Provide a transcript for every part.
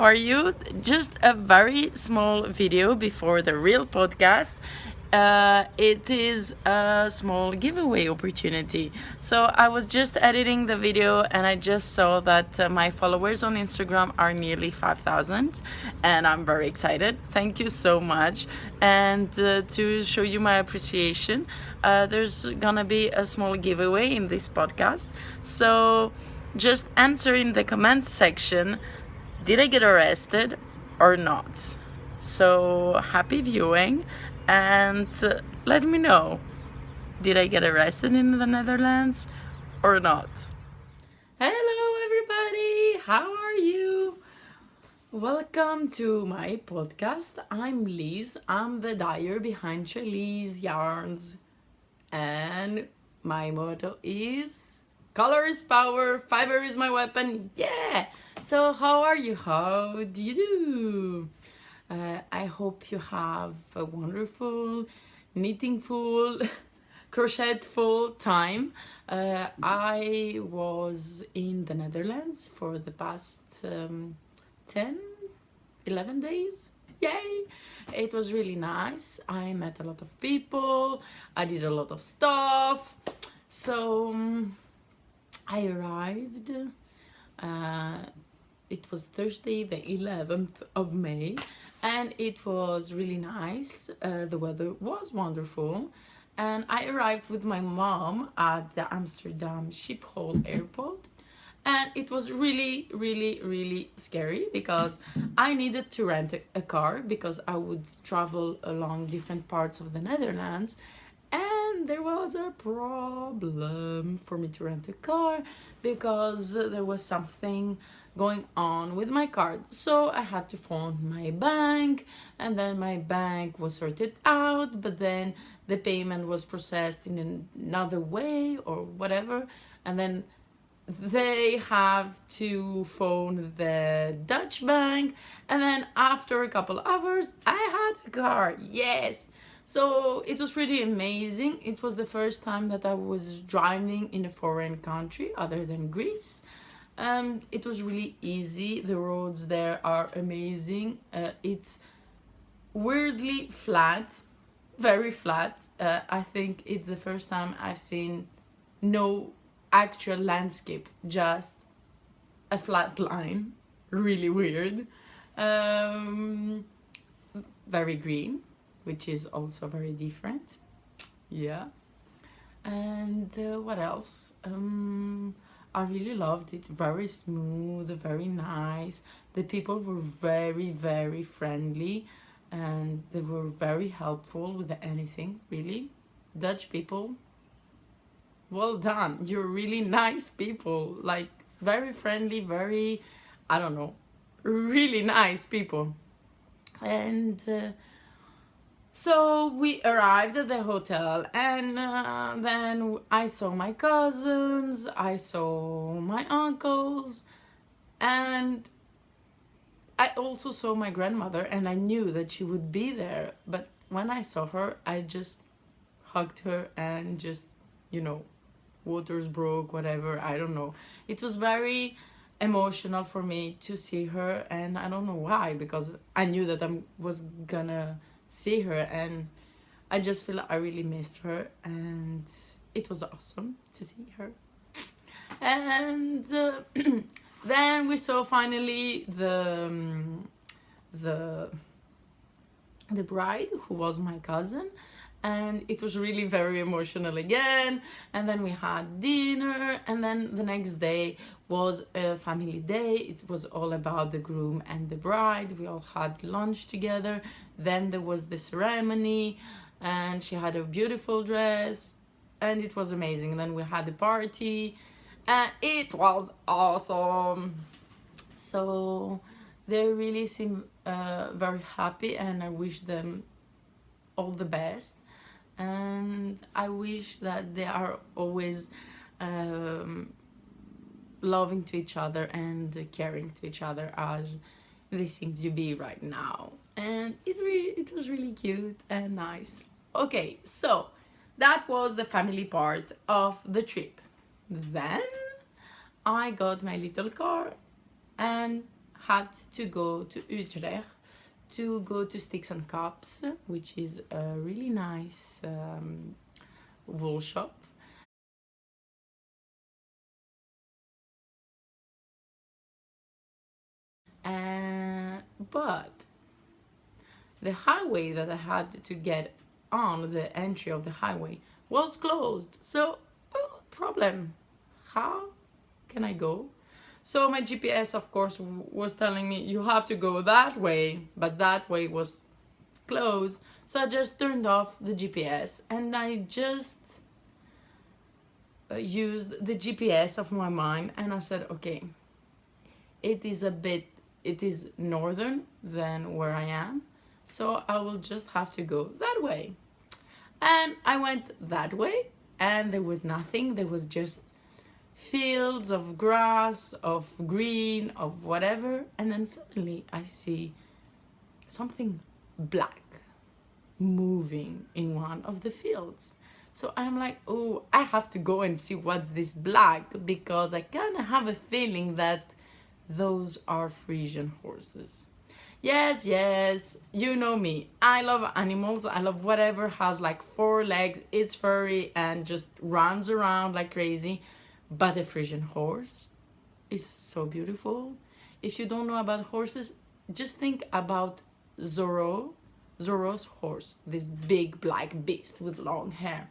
are you? Just a very small video before the real podcast. It is a small giveaway opportunity. So I was just editing the video and I just saw that my followers on Instagram are nearly 5,000 and I'm very excited. Thank you so much. And to show you my appreciation, there's gonna be a small giveaway in this podcast. So just answer in the comments section, did I get arrested or not? So happy viewing and let me know, did I get arrested in the Netherlands or not? Hello everybody, how are you? Welcome to my podcast. I'm Liz, I'm the dyer behind TréLiz yarns, and my motto is color is power, fiber is my weapon. Yeah. So how are you? How do you do? I hope you have a wonderful, knittingful, crochetful time. I was in the Netherlands for the past 10, 11 days. Yay! It was really nice. I met a lot of people. I did a lot of stuff. So I arrived. It was Thursday, the 11th of May, and it was really nice. The weather was wonderful, and I arrived with my mom at the Amsterdam Schiphol airport. And it was really, really, really scary because I needed to rent a car because I would travel along different parts of the Netherlands. And there was a problem for me to rent a car because there was something going on with my card. So I had to phone my bank, and then my bank was sorted out, but then the payment was processed in another way or whatever. And then they have to phone the Dutch bank, and then after a couple hours I had a car. Yes. So it was pretty amazing. It was the first time that I was driving in a foreign country other than Greece. It was really easy. The roads there are amazing. It's weirdly flat, very flat. I think it's the first time I've seen no actual landscape, just a flat line. Really weird. Very green, which is also very different. Yeah. And what else? I really loved it. Very smooth, very nice. The people were very, very friendly, and they were very helpful with anything, really. Dutch people, well done. You're really nice people. Like, very friendly, very, I don't know, really nice people. And so we arrived at the hotel, and then I saw my cousins, I saw my uncles, and I also saw my grandmother, and I knew that she would be there. But when I saw her, I just hugged her and just, waters broke, whatever, I don't know. It was very emotional for me to see her, and I don't know why, because I knew that I was gonna see her, and I just feel like I really missed her, and it was awesome to see her. And then we saw finally the bride, who was my cousin, and it was really very emotional again. And then we had dinner, and then the next day was a family day. It was all about the groom and the bride. We all had lunch together. Then there was the ceremony, and she had a beautiful dress, and it was amazing. Then we had the party, and it was awesome. So they really seem very happy, and I wish them all the best. And I wish that they are always loving to each other and caring to each other as they seem to be right now. And it was really cute and nice. Okay, so that was the family part of the trip. Then I got my little car and had to go to Utrecht to go to Sticks and Cups, which is a really nice wool shop. But the highway that I had to get on, the entry of the highway, was closed. So, problem. How can I go? So my GPS, of course, was telling me you have to go that way, but that way was closed. So I just turned off the GPS and I just used the GPS of my mind, and I said, okay, it is northern than where I am, so I will just have to go that way. And I went that way, and there was nothing. There was just fields of grass, of green, of whatever. And then suddenly I see something black moving in one of the fields. So I'm like, oh, I have to go and see what's this black, because I kind of have a feeling that those are Frisian horses. Yes, yes, you know me. I love animals. I love whatever has like 4 legs, is furry, and just runs around like crazy. But a Frisian horse is so beautiful. If you don't know about horses, just think about Zorro's horse, this big black beast with long hair.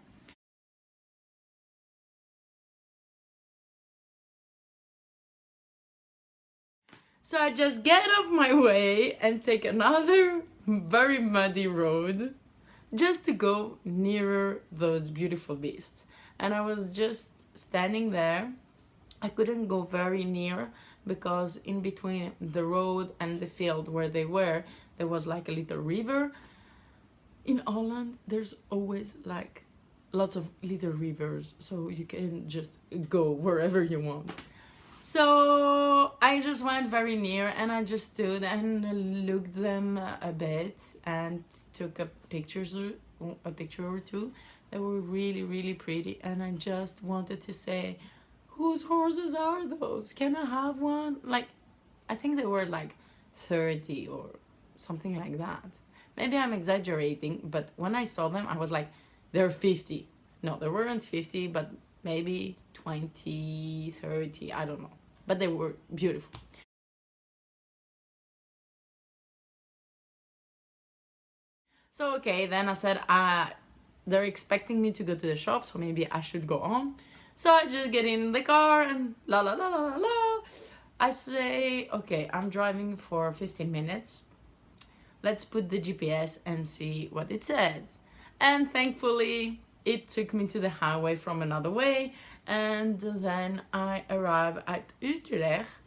So I just get off my way and take another very muddy road just to go nearer those beautiful beasts. And I was just standing there. I couldn't go very near because in between the road and the field where they were, there was like a little river. In Holland, there's always like lots of little rivers, so you can just go wherever you want. So I just went very near and I just stood and looked them a bit and took a picture or two. They were really, really pretty, and I just wanted to say, whose horses are those? Can I have one? Like, I think they were like 30 or something like that. Maybe I'm exaggerating, but when I saw them, I was like, they're 50. No, they weren't 50, but maybe 20, 30, I don't know. But they were beautiful. So, okay, then I said, they're expecting me to go to the shop, so maybe I should go on. So I just get in the car and la la la la la la. I say, okay, I'm driving for 15 minutes. Let's put the GPS and see what it says. And thankfully, it took me to the highway from another way. And then I arrive at Utrecht.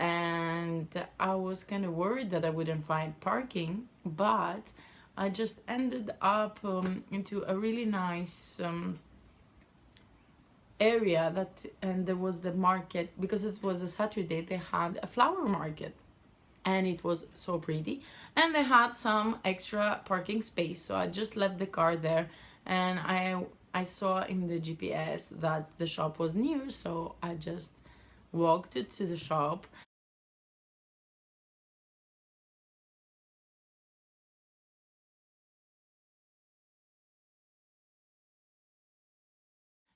And I was kind of worried that I wouldn't find parking. But I just ended up into a really nice area and there was the market, because it was a Saturday. They had a flower market and it was so pretty, and they had some extra parking space, so I just left the car there. And I saw in the GPS that the shop was near, so I just walked to the shop.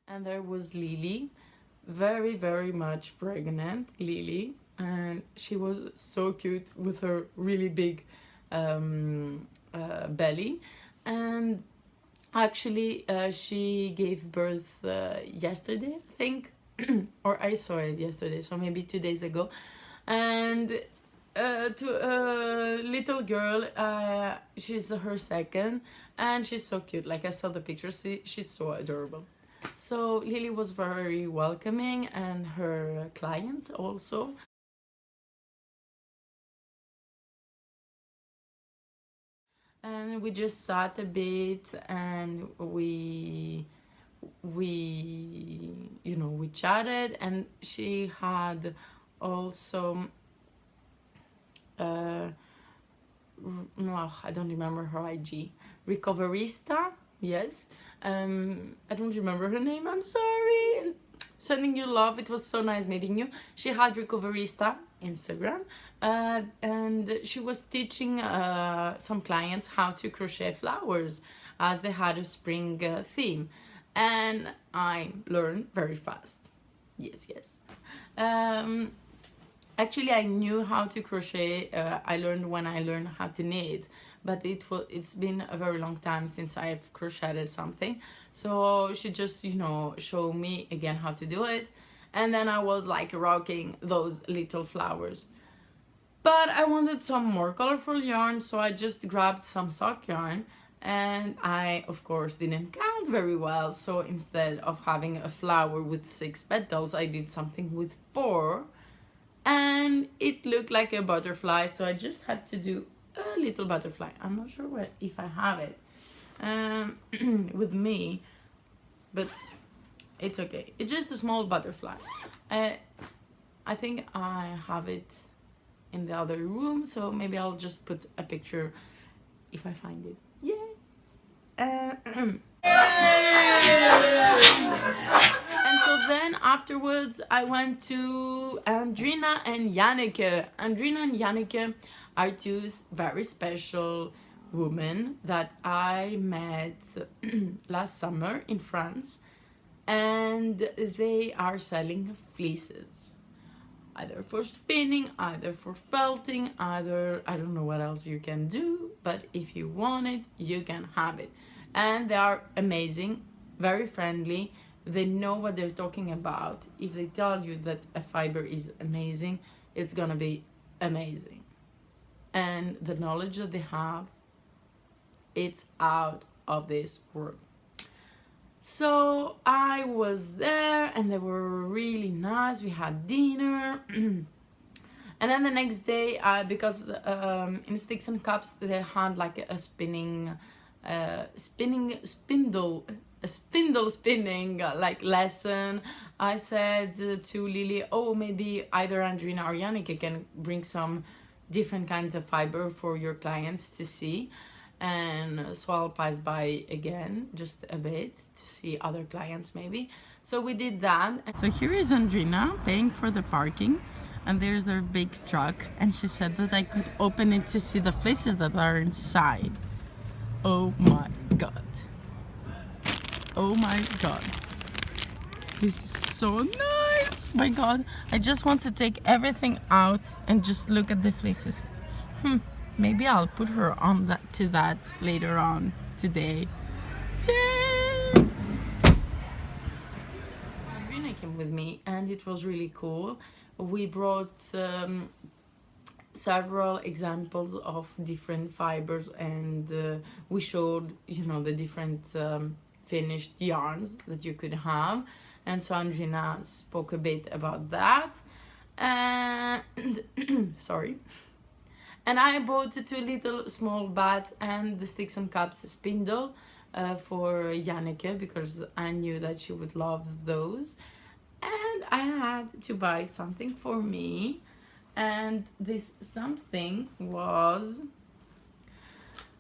And there was Lily, very, very much pregnant Lily, and she was so cute with her really big belly. And actually, she gave birth yesterday, I think, or I saw it yesterday, so maybe 2 days ago. And to a little girl, she's her second, and she's so cute. Like, I saw the pictures, she's so adorable. So Lily was very welcoming, and her clients also. And we just sat a bit, and we chatted, and she had also uh no, I don't remember her IG. Recoverista, yes. I don't remember her name, I'm sorry. Sending you love. It was so nice meeting you. She had Recoverista Instagram, and she was teaching some clients how to crochet flowers as they had a spring theme, and I learned very fast. Yes, yes. Actually, I knew how to crochet. I learned when I learned how to knit, but it's been a very long time since I've crocheted something. So she just, you know, showed me again how to do it, and then I was like rocking those little flowers. But I wanted some more colorful yarn, so I just grabbed some sock yarn, and I of course didn't count very well. So instead of having a flower with 6 petals, I did something with 4. And it looked like a butterfly, so I just had to do a little butterfly. I'm not sure if I have it with me, but it's okay. It's just a small butterfly. I think I have it in the other room, so maybe I'll just put a picture if I find it. Yeah. And so then afterwards I went to Andrina and Janneke. Andrina and Janneke are 2 very special women that I met last summer in France, and they are selling fleeces. Either for spinning, either for felting, either, I don't know what else you can do, but if you want it, you can have it. And they are amazing, very friendly. They know what they're talking about. If they tell you that a fiber is amazing, it's gonna be amazing. And the knowledge that they have, it's out of this world. So I was there, and they were really nice. We had dinner. And then the next day, because in Sticks and Cups they had like a spindle spinning like lesson. I said to Lily, oh, maybe either Andrina or Janneke can bring some different kinds of fiber for your clients to see. And so I'll pass by again just a bit to see other clients maybe. So we did that. So here is Andrina paying for the parking, and there's their big truck, and she said that I could open it to see the places that are inside. Oh my god. Oh my god. This is so nice. My god. I just want to take everything out and just look at the fleeces. Maybe I'll put her on that later on today. Yay! Adrina came with me, and it was really cool. We brought several examples of different fibers, and we showed, you know, the different finished yarns that you could have. And so Andrina spoke a bit about that, and sorry. And I bought 2 little small bats and the Sticks and Cups spindle for Janneke, because I knew that she would love those. And I had to buy something for me, and this something was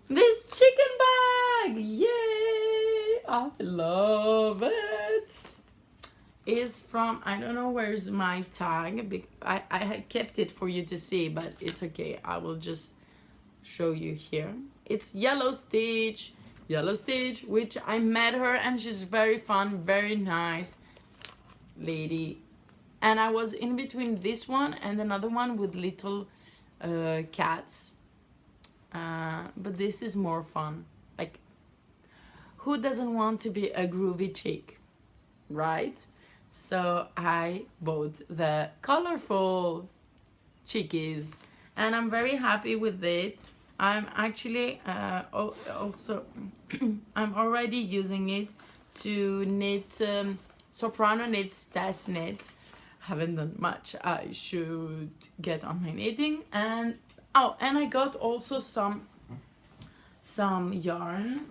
this chicken bag. Yay! I love it. Is from, I don't know where's my tag. I had kept it for you to see, but it's okay. I will just show you here. It's Yellow Stitch, which I met her, and she's very fun, very nice lady. And I was in between this one and another one with little cats. But this is more fun. Like, who doesn't want to be a groovy chick, right? So I bought the colorful chickies, and I'm very happy with it. I'm actually also I'm already using it to knit soprano knits, test knit. Haven't done much. I should get on my knitting. And oh, and I got also some yarn,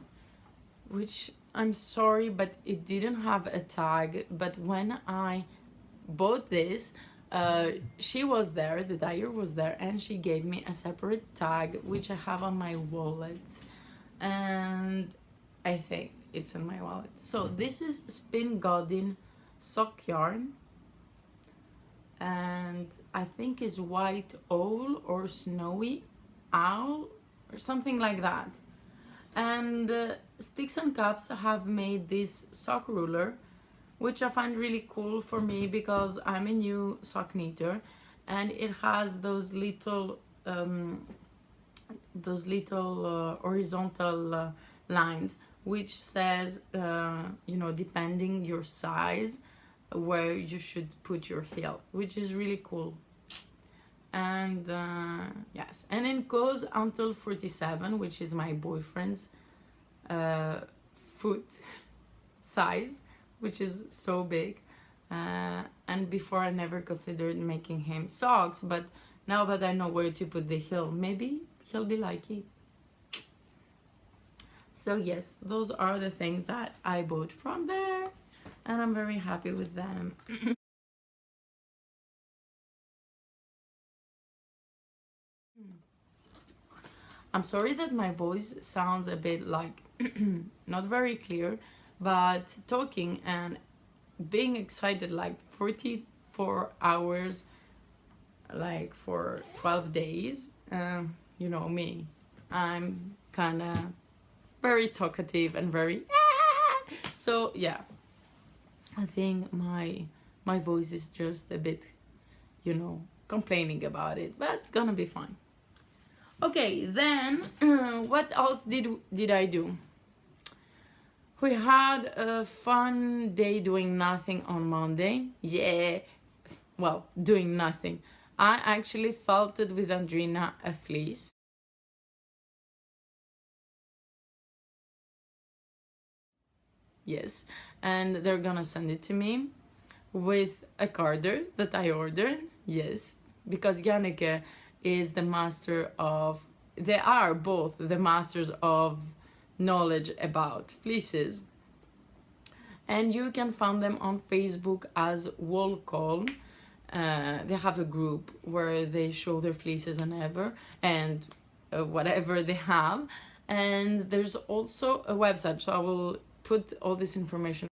which I'm sorry, but it didn't have a tag. But when I bought this, she was there, the dyer was there, and she gave me a separate tag, which I have on my wallet, and I think it's in my wallet. So this is Spin Godin sock yarn, and I think is white owl or snowy owl or something like that. And Sticks and Cups have made this sock ruler, which I find really cool for me because I'm a new sock knitter, and it has those little horizontal lines, which says, depending your size, where you should put your heel, which is really cool. And yes, and it goes until 47, which is my boyfriend's foot size, which is so big. And before I never considered making him socks, but now that I know where to put the heel, maybe he'll be like it. So yes, those are the things that I bought from there, and I'm very happy with them. I'm sorry that my voice sounds a bit like not very clear, but talking and being excited like 44 hours, like for 12 days, you know me, I'm kind of very talkative and very so yeah, I think my voice is just a bit, complaining about it, but it's gonna be fine. Okay, then what else did I do? We had a fun day doing nothing on Monday. Yeah, well, doing nothing. I actually felted with Andrina a fleece. Yes, and they're gonna send it to me with a carder that I ordered. Yes, because Janneke is the master of, they are both the masters of knowledge about fleeces. And you can find them on Facebook as Wool Call. They have a group where they show their fleeces and whatever they have. And there's also a website, so I will put all this information.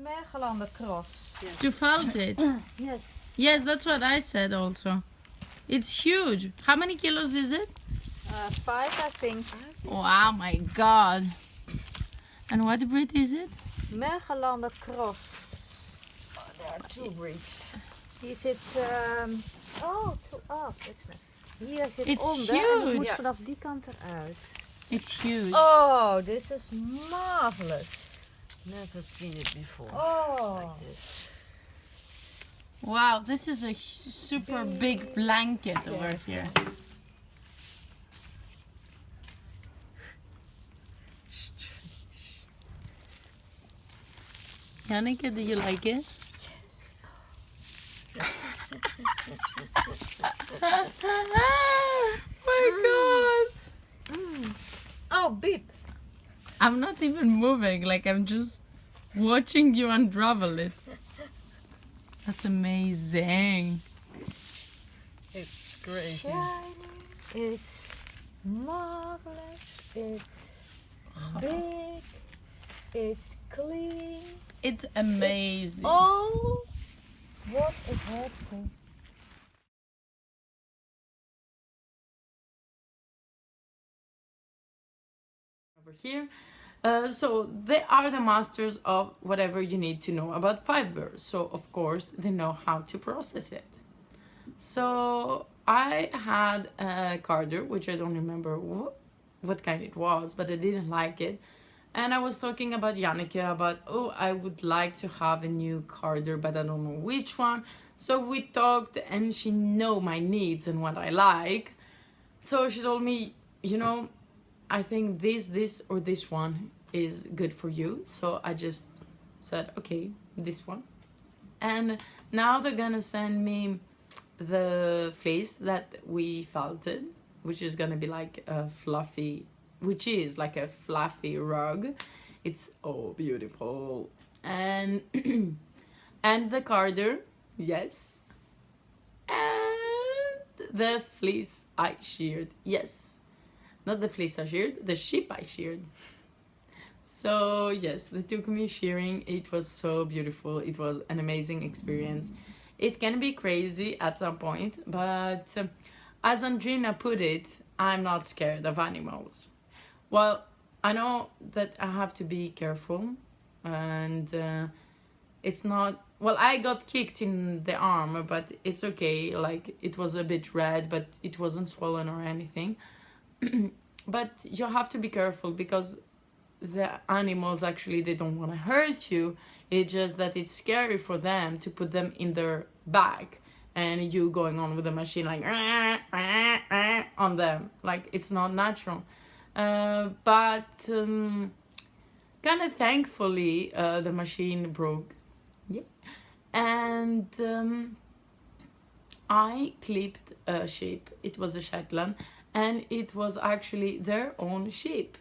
Mergelander cross. Yes. You felt it? Yes. Yes, that's what I said also. It's huge. How many kilos is it? 5, I think. Wow, my God. And what breed is it? Mergelander cross. Oh, there are 2 breeds. Hier zit... It's not. Hier zit It's onder huge. en het moet vanaf die kant eruit. It's huge. Oh, this is marvelous. Never seen it before. Oh. Like this. Wow, this is a super big blanket over here. Janneke, do you like it? Yes. My God. Oh, beep. I'm not even moving, like I'm just watching you unravel it. That's amazing. It's crazy. Shiny. It's marvelous. It's big. It's clean. It's amazing. Oh, what it has to. Over here. So they are the masters of whatever you need to know about fibers. So of course they know how to process it. So I had a carder, which I don't remember what kind it was, but I didn't like it. And I was talking about Janneke about, oh, I would like to have a new carder, but I don't know which one. So we talked and she know my needs and what I like. So she told me, I think this or this one is good for you. So I just said, okay, this one. And now they're gonna send me the fleece that we felted, which is gonna be like a fluffy, which is like a fluffy rug. It's beautiful. And and the carder, yes. And the fleece I sheared. Yes, not the fleece I sheared, the sheep I sheared. So yes, they took me shearing. It was so beautiful. It was an amazing experience. It can be crazy at some point, but as Andrina put it, I'm not scared of animals. Well, I know that I have to be careful, and it's not. Well, I got kicked in the arm, but it's okay. Like, it was a bit red, but it wasn't swollen or anything. But you have to be careful because the animals actually, they don't want to hurt you. It's just that it's scary for them to put them in their bag and you going on with the machine like on them, like it's not natural. But kind of thankfully the machine broke. Yeah. And I clipped a sheep. It was a Shetland, and it was actually their own sheep.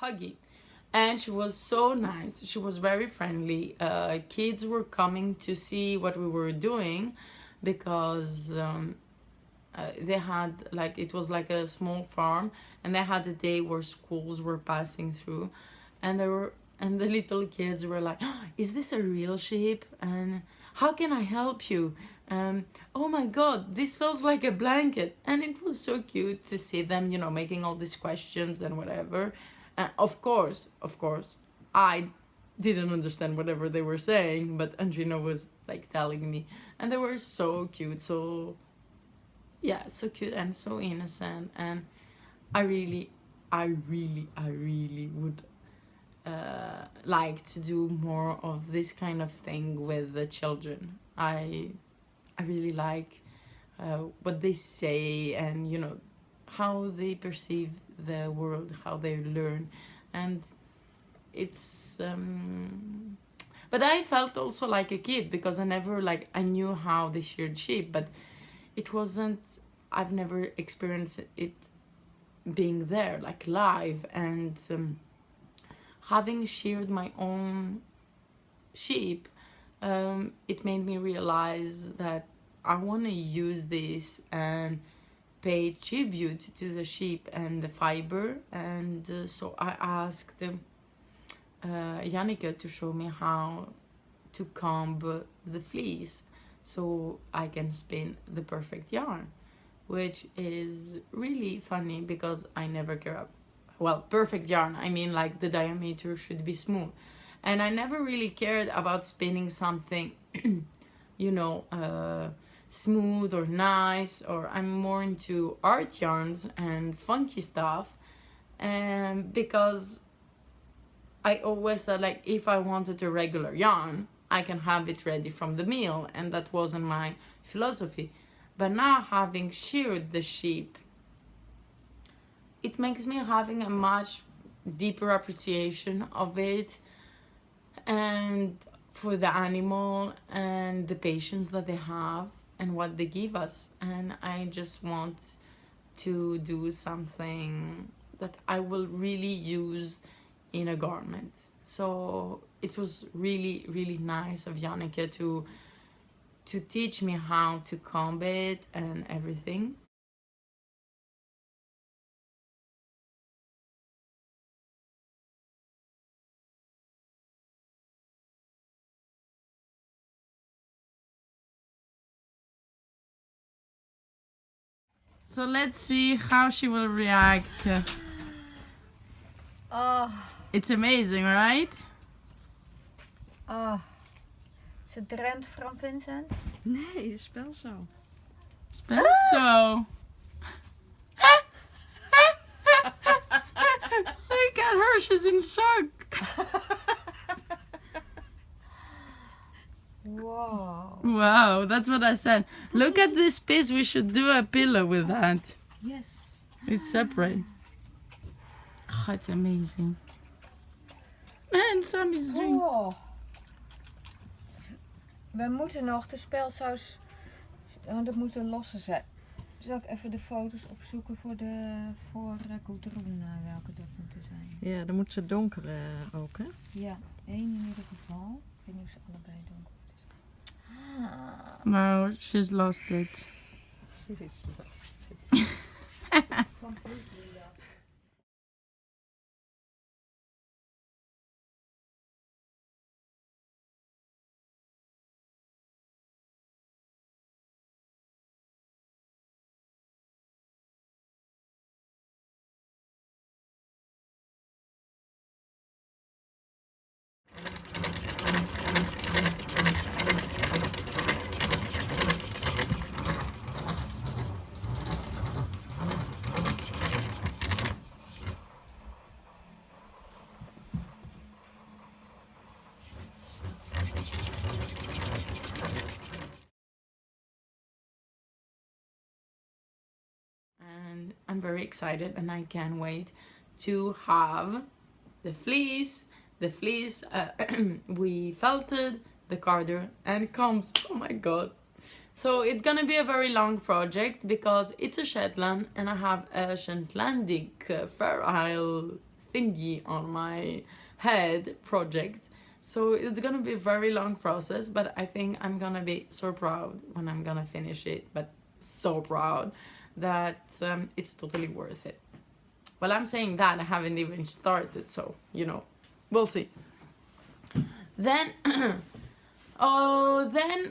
Huggy. And she was so nice. She was very friendly. Kids were coming to see what we were doing because they had, like, it was like a small farm, and they had a day where schools were passing through, and the little kids were like, "Oh, is this a real sheep? And how can I help you? Oh my god, this feels like a blanket." And it was so cute to see them, making all these questions and whatever. Of course, I didn't understand whatever they were saying, but Andrina was like telling me, and they were so cute, so yeah, so cute and so innocent. And I really, I really would like to do more of this kind of thing with the children. I really like what they say, and how they perceive the world, how they learn. And it's but I felt also like a kid because I never, like, I knew how they sheared sheep, but it wasn't, I've never experienced it being there like live. And having sheared my own sheep, it made me realize that I want to use this and pay tribute to the sheep and the fiber. And so I asked Janneke to show me how to comb the fleece so I can spin the perfect yarn, which is really funny because I never care about, well, perfect yarn, I mean, like, the diameter should be smooth. And I never really cared about spinning something smooth or nice, or I'm more into art yarns and funky stuff. And because I always said, like, if I wanted a regular yarn, I can have it ready from the mill, and that wasn't my philosophy. But now, having sheared the sheep, it makes me having a much deeper appreciation of it, and for the animal and the patience that they have and what they give us. And I just want to do something that I will really use in a garment. So it was really, really nice of Janneke to teach me how to comb it and everything. So let's see how she will react. Oh, It's amazing, right? oh. Is het Drent from Vincent? Nee, het spel zo. So. Look at her, she's in shock. Wow. Wow, that's what I said. Look at this piece, we should do a pillow with that. Yes. It's separate. Oh, it's amazing. And Sammy's drink. Oh. We moeten nog de spelsaus. Dat moet een losse zijn. Zal ik even de foto's opzoeken voor Goudron, welke dat moeten zijn? Ja, dan moet ze donker ook, hè? Ja, één in ieder geval. Ik weet niet of ze allebei donker moeten zijn. No, she's lost it. Ze is lost. Completely lost. And I'm very excited and I can't wait to have the fleece. The fleece, we felted, the carder, and it comes. Oh my god. So it's gonna be a very long project because it's a Shetland and I have a Shetlandic feral thingy on my head project. So it's gonna be a very long process, but I think I'm gonna be so proud when I'm gonna finish it, but so proud that it's totally worth it. Well, I'm saying that I haven't even started, so, you know, we'll see. Then, then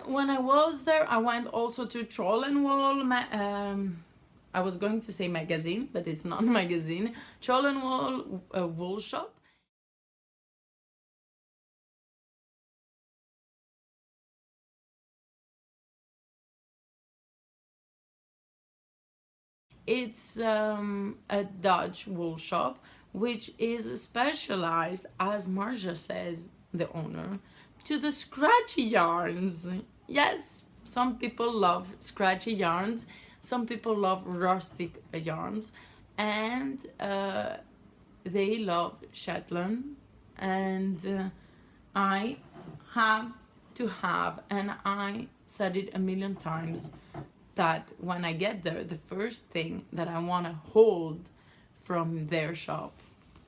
when I was there, I went also to Troll and Wall. I was going to say magazine, but it's not magazine. Troll and Wall wool shop. It's a Dutch wool shop, which is specialized, as Marja says, the owner, to the scratchy yarns. Yes, some people love scratchy yarns, some people love rustic yarns, and they love Shetland, and I have to have, and I said it a million times, that when I get there, the first thing that I want to hold from their shop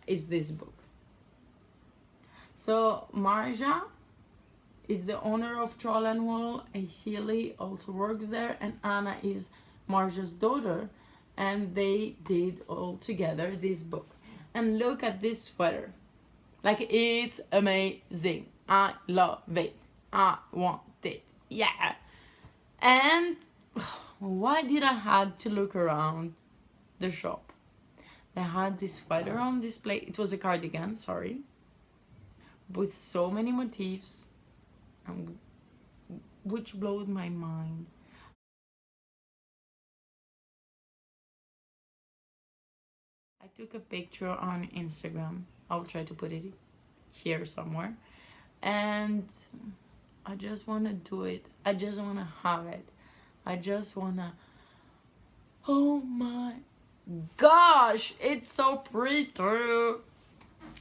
is this book. So Marja is the owner of Troll and Wool, and Healy also works there, and Anna is Marja's daughter, and they did all together this book. And look at this sweater. Like, it's amazing. I love it. I want it. Yeah. And why did I have to look around the shop? They had this sweater on display. It was a cardigan, sorry, with so many motifs, which blew my mind. I took a picture on Instagram. I'll try to put it here somewhere. And I just want to do it. I just want to have it. I just want to... Oh my gosh, it's so pretty.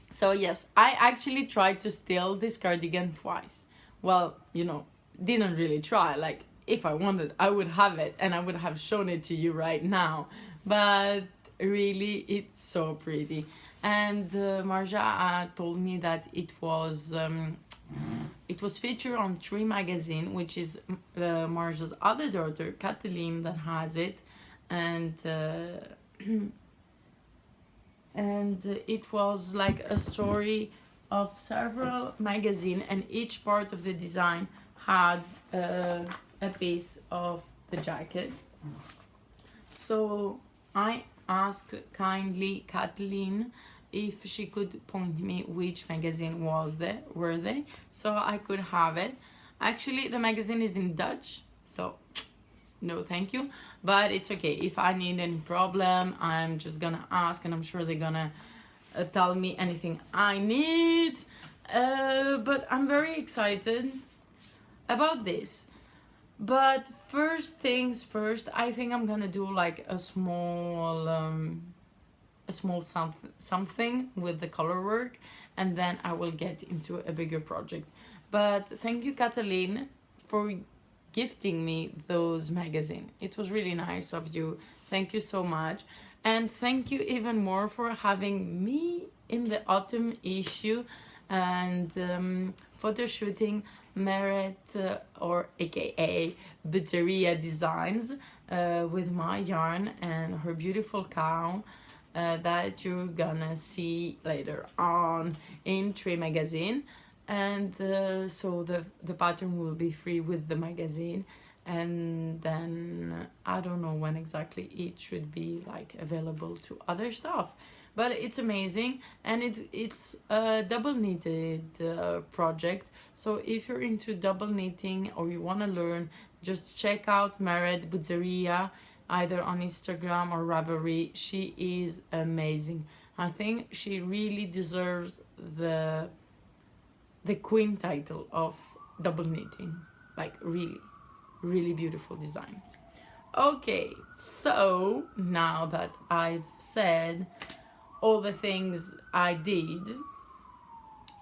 So yes, I actually tried to steal this cardigan twice. Well, you know, didn't really try. Like, if I wanted, I would have it and I would have shown it to you right now. But really, it's so pretty. And Marja told me that it was featured on Tree magazine, which is Marja's other daughter, Kathleen, that has it. And and it was like a story of several magazines, and each part of the design had a piece of the jacket. So I asked kindly Kathleen if she could point me which magazine were they, so I could have it. Actually, the magazine is in Dutch, so no thank you, but it's okay. If I need any problem, I'm just gonna ask, and I'm sure they're gonna tell me anything I need. But I'm very excited about this. But first things first, I think I'm gonna do like a small something with the color work, and then I will get into a bigger project. But thank you, Kathleen, for gifting me those magazine. It was really nice of you. Thank you so much. And thank you even more for having me in the autumn issue and photo shooting Merit or aka Butteria Designs with my yarn and her beautiful cow that you're gonna see later on in TréLiz magazine. And so the pattern will be free with the magazine, and then I don't know when exactly it should be like available to other stuff, but it's amazing. And it's a double knitted project, so if you're into double knitting or you want to learn, just check out Merit Butteria either on Instagram or Ravelry. She is amazing. I think she really deserves the queen title of double knitting. Like really beautiful designs. Okay, so now that I've said all the things I did,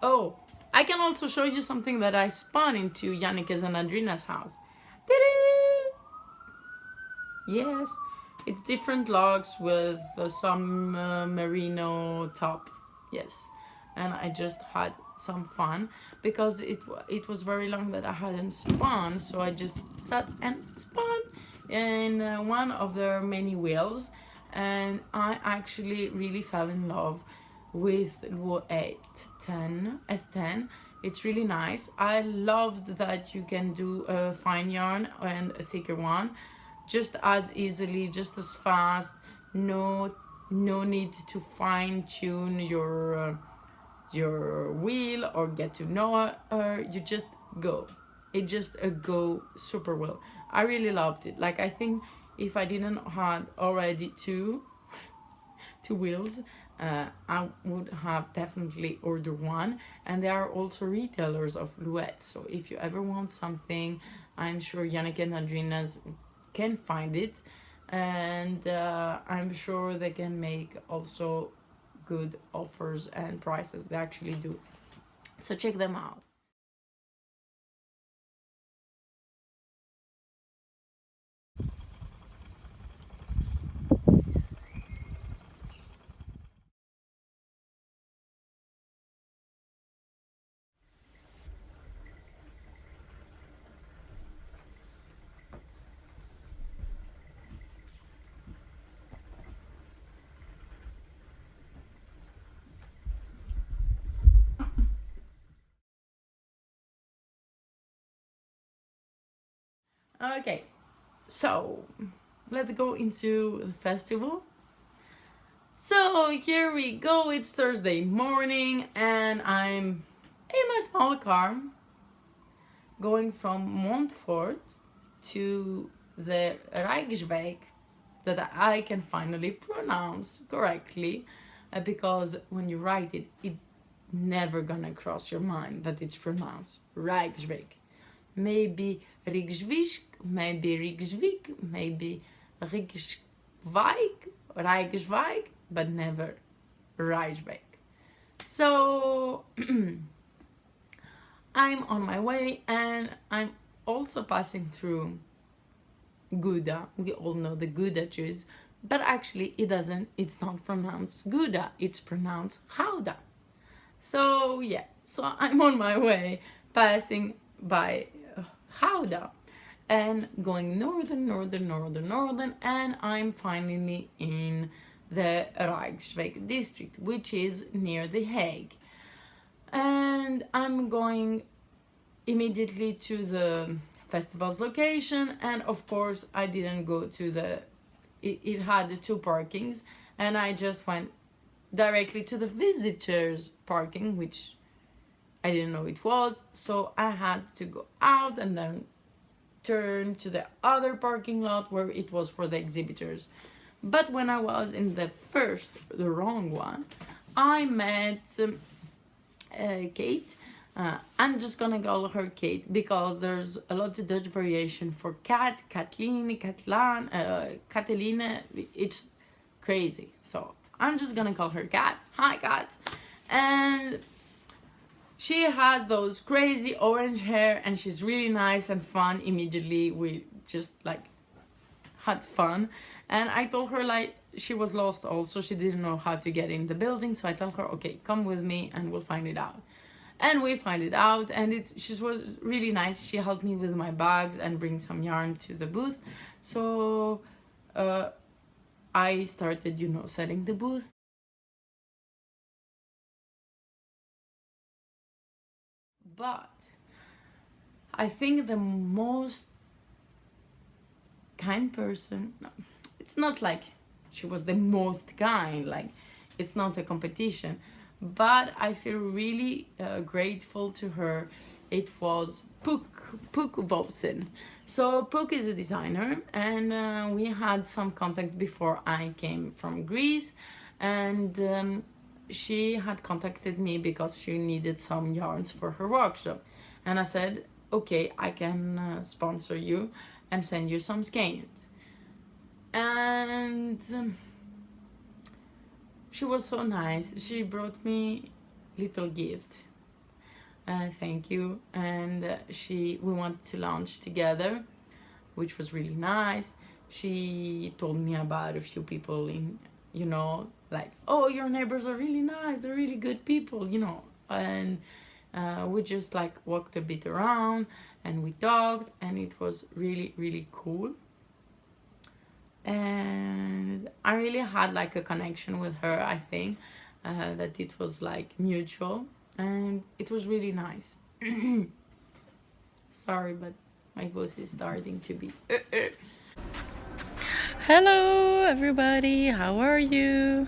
oh, I can also show you something that I spun into Jannike's and Adrina's house. Ta-da! Yes, it's different logs with some merino top. Yes, and I just had some fun because it was very long that I hadn't spun, so I just sat and spun in one of their many wheels, and I actually really fell in love with S10. It's really nice. I loved that you can do a fine yarn and a thicker one just as easily, just as fast. No need to fine tune your wheel or get to know her. You just go. It just go super well. I really loved it. Like, I think if I didn't had already two wheels, I would have definitely ordered one. And they are also retailers of Luette, so if you ever want something, I'm sure Jannike and Adrina's can find it, and I'm sure they can make also good offers and prices. They actually do, so check them out. Okay, so let's go into the festival. So here we go. It's Thursday morning and I'm in my small car going from Montfort to the Rijkswijk that I can finally pronounce correctly, because when you write it, it never gonna cross your mind that it's pronounced Rijkswijk. Maybe Rijkswijk, maybe Rijkswijk, maybe Rijkswijk, but never Rijkswijk. So I'm on my way, and I'm also passing through Gouda. We all know the Gouda cheese, but actually it's not pronounced Gouda, it's pronounced Gouda. So yeah, so I'm on my way passing by Gouda and going northern, and I'm finally in the Rijkswijk district, which is near The Hague. And I'm going immediately to the festival's location, and of course I didn't go to the it had the two parkings, and I just went directly to the visitors parking, which I didn't know it was. So I had to go out and then turn to the other parking lot where it was for the exhibitors. But when I was in the wrong one, I met Kate. I'm just gonna call her Kate because there's a lot of Dutch variation for Kat, Kathleen, Katlan, Kateline. It's crazy. So I'm just gonna call her Kat. Hi, Kat. And she has those crazy orange hair and she's really nice and fun. Immediately we just like had fun. And I told her like she was lost also. She didn't know how to get in the building. So I told her, okay, come with me and we'll find it out. And we find it out, and she was really nice. She helped me with my bags and bring some yarn to the booth. So I started, setting the booth. But I think the most kind person, no, it's not like she was the most kind, like it's not a competition, but I feel really grateful to her. It was Puk Vovsen. So Puk is a designer, and we had some contact before I came from Greece, and she had contacted me because she needed some yarns for her workshop, and I said, okay, I can sponsor you and send you some skeins. And she was so nice. She brought me little gift. Thank you. And we went to lunch together, which was really nice. She told me about a few people in, like, oh, your neighbors are really nice. They're really good people, And we just like walked a bit around and we talked, and it was really, really cool. And I really had like a connection with her. I think that it was like mutual, and it was really nice. Sorry, but my voice is starting to be Hello everybody, how are you?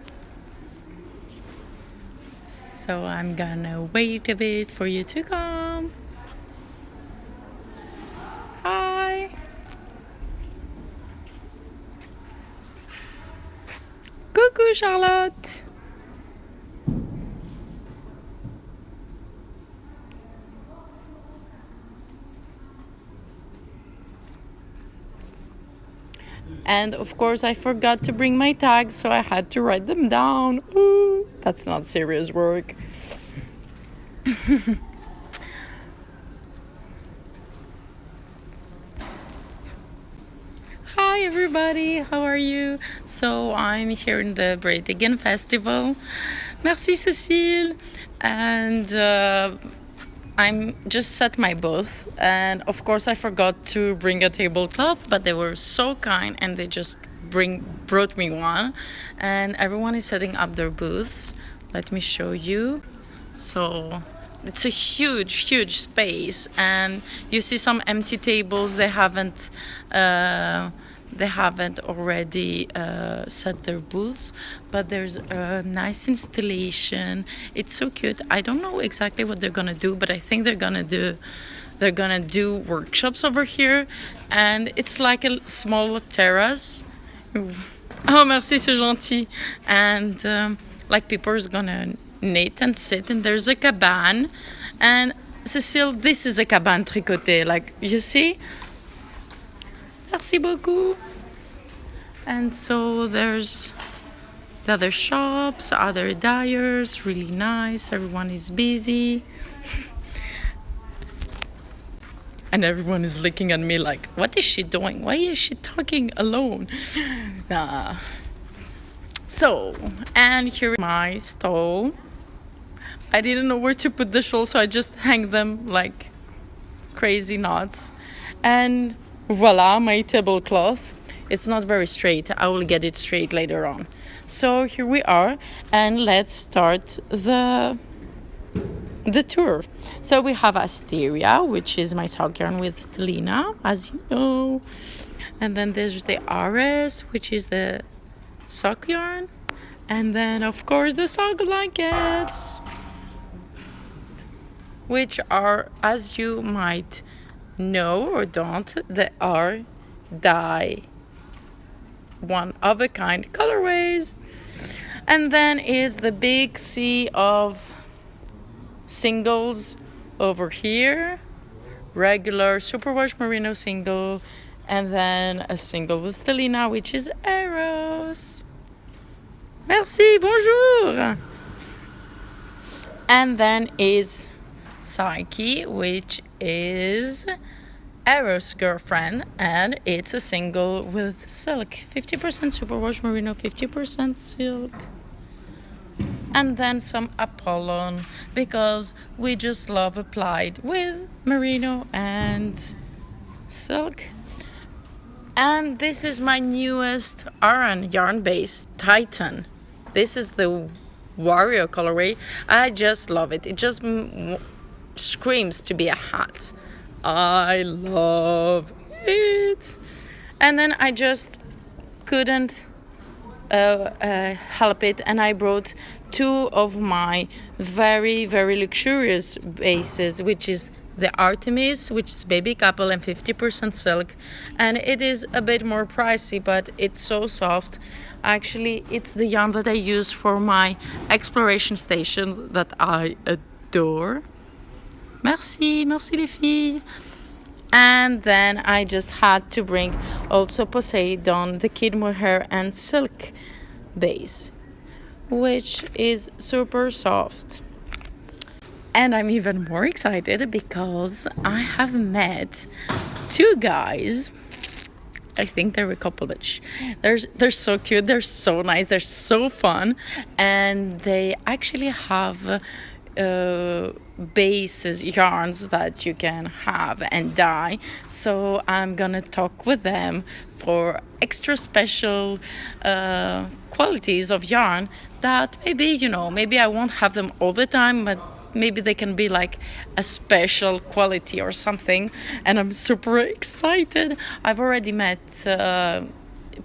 So I'm gonna wait a bit for you to come. Hi. Coucou Charlotte. And of course I forgot to bring my tags, so I had to write them down. Ooh, that's not serious work. Hi everybody, how are you? So I'm here in the Bretagen Festival. Merci Cécile. And I'm just set my booth, and of course I forgot to bring a tablecloth, but they were so kind and they just brought me one, and everyone is setting up their booths. Let me show you. So it's a huge space, and you see some empty tables. They haven't already set their booths, but there's a nice installation. It's so cute. I don't know exactly what they're gonna do, but I think they're gonna do workshops over here, and it's like a small terrace. Oh, merci, c'est gentil. And like people are gonna knit and sit, and there's a cabane. And Cécile, this is a cabane tricotée, like you see. Merci beaucoup. And so there's the other shops, other dyers, really nice. Everyone is busy. And everyone is looking at me like, what is she doing? Why is she talking alone? So, and here is my stole. I didn't know where to put the shawl, so I just hang them like crazy knots. And voila, my tablecloth. It's not very straight. I will get it straight later on. So here we are, and let's start the tour. So we have Asteria, which is my sock yarn with Stelina, as you know. And then there's the RS, which is the sock yarn. And then, of course, the sock blankets, which are, as you might know or don't, they are dye one of a kind colorways. And then is the big sea of singles over here, regular superwash merino single, and then a single with Stelina, which is Eros. Merci, bonjour. And then is Psyche, which is Eros' girlfriend, and it's a single with silk, 50% superwash merino, 50% silk. And then some Apollon, because we just love applied with merino and silk. And this is my newest Aran yarn base, Titan. This is the warrior colorway. I just love it. It just screams to be a hat. I love it. And then I just couldn't help it, and I brought two of my very, very luxurious bases, which is the Artemis, which is baby couple and 50% silk, and it is a bit more pricey, but it's so soft. Actually, it's the yarn that I use for my exploration station that I adore. Merci les filles. And then I just had to bring also Poseidon, the kid mohair and silk base, which is super soft. And I'm even more excited because I have met two guys. I think they're a couple, but they're so cute, they're so nice, they're so fun, and they actually have bases, yarns that you can have and dye. So I'm gonna talk with them for extra special qualities of yarn that maybe I won't have them all the time, but maybe they can be like a special quality or something. And I'm super excited. I've already met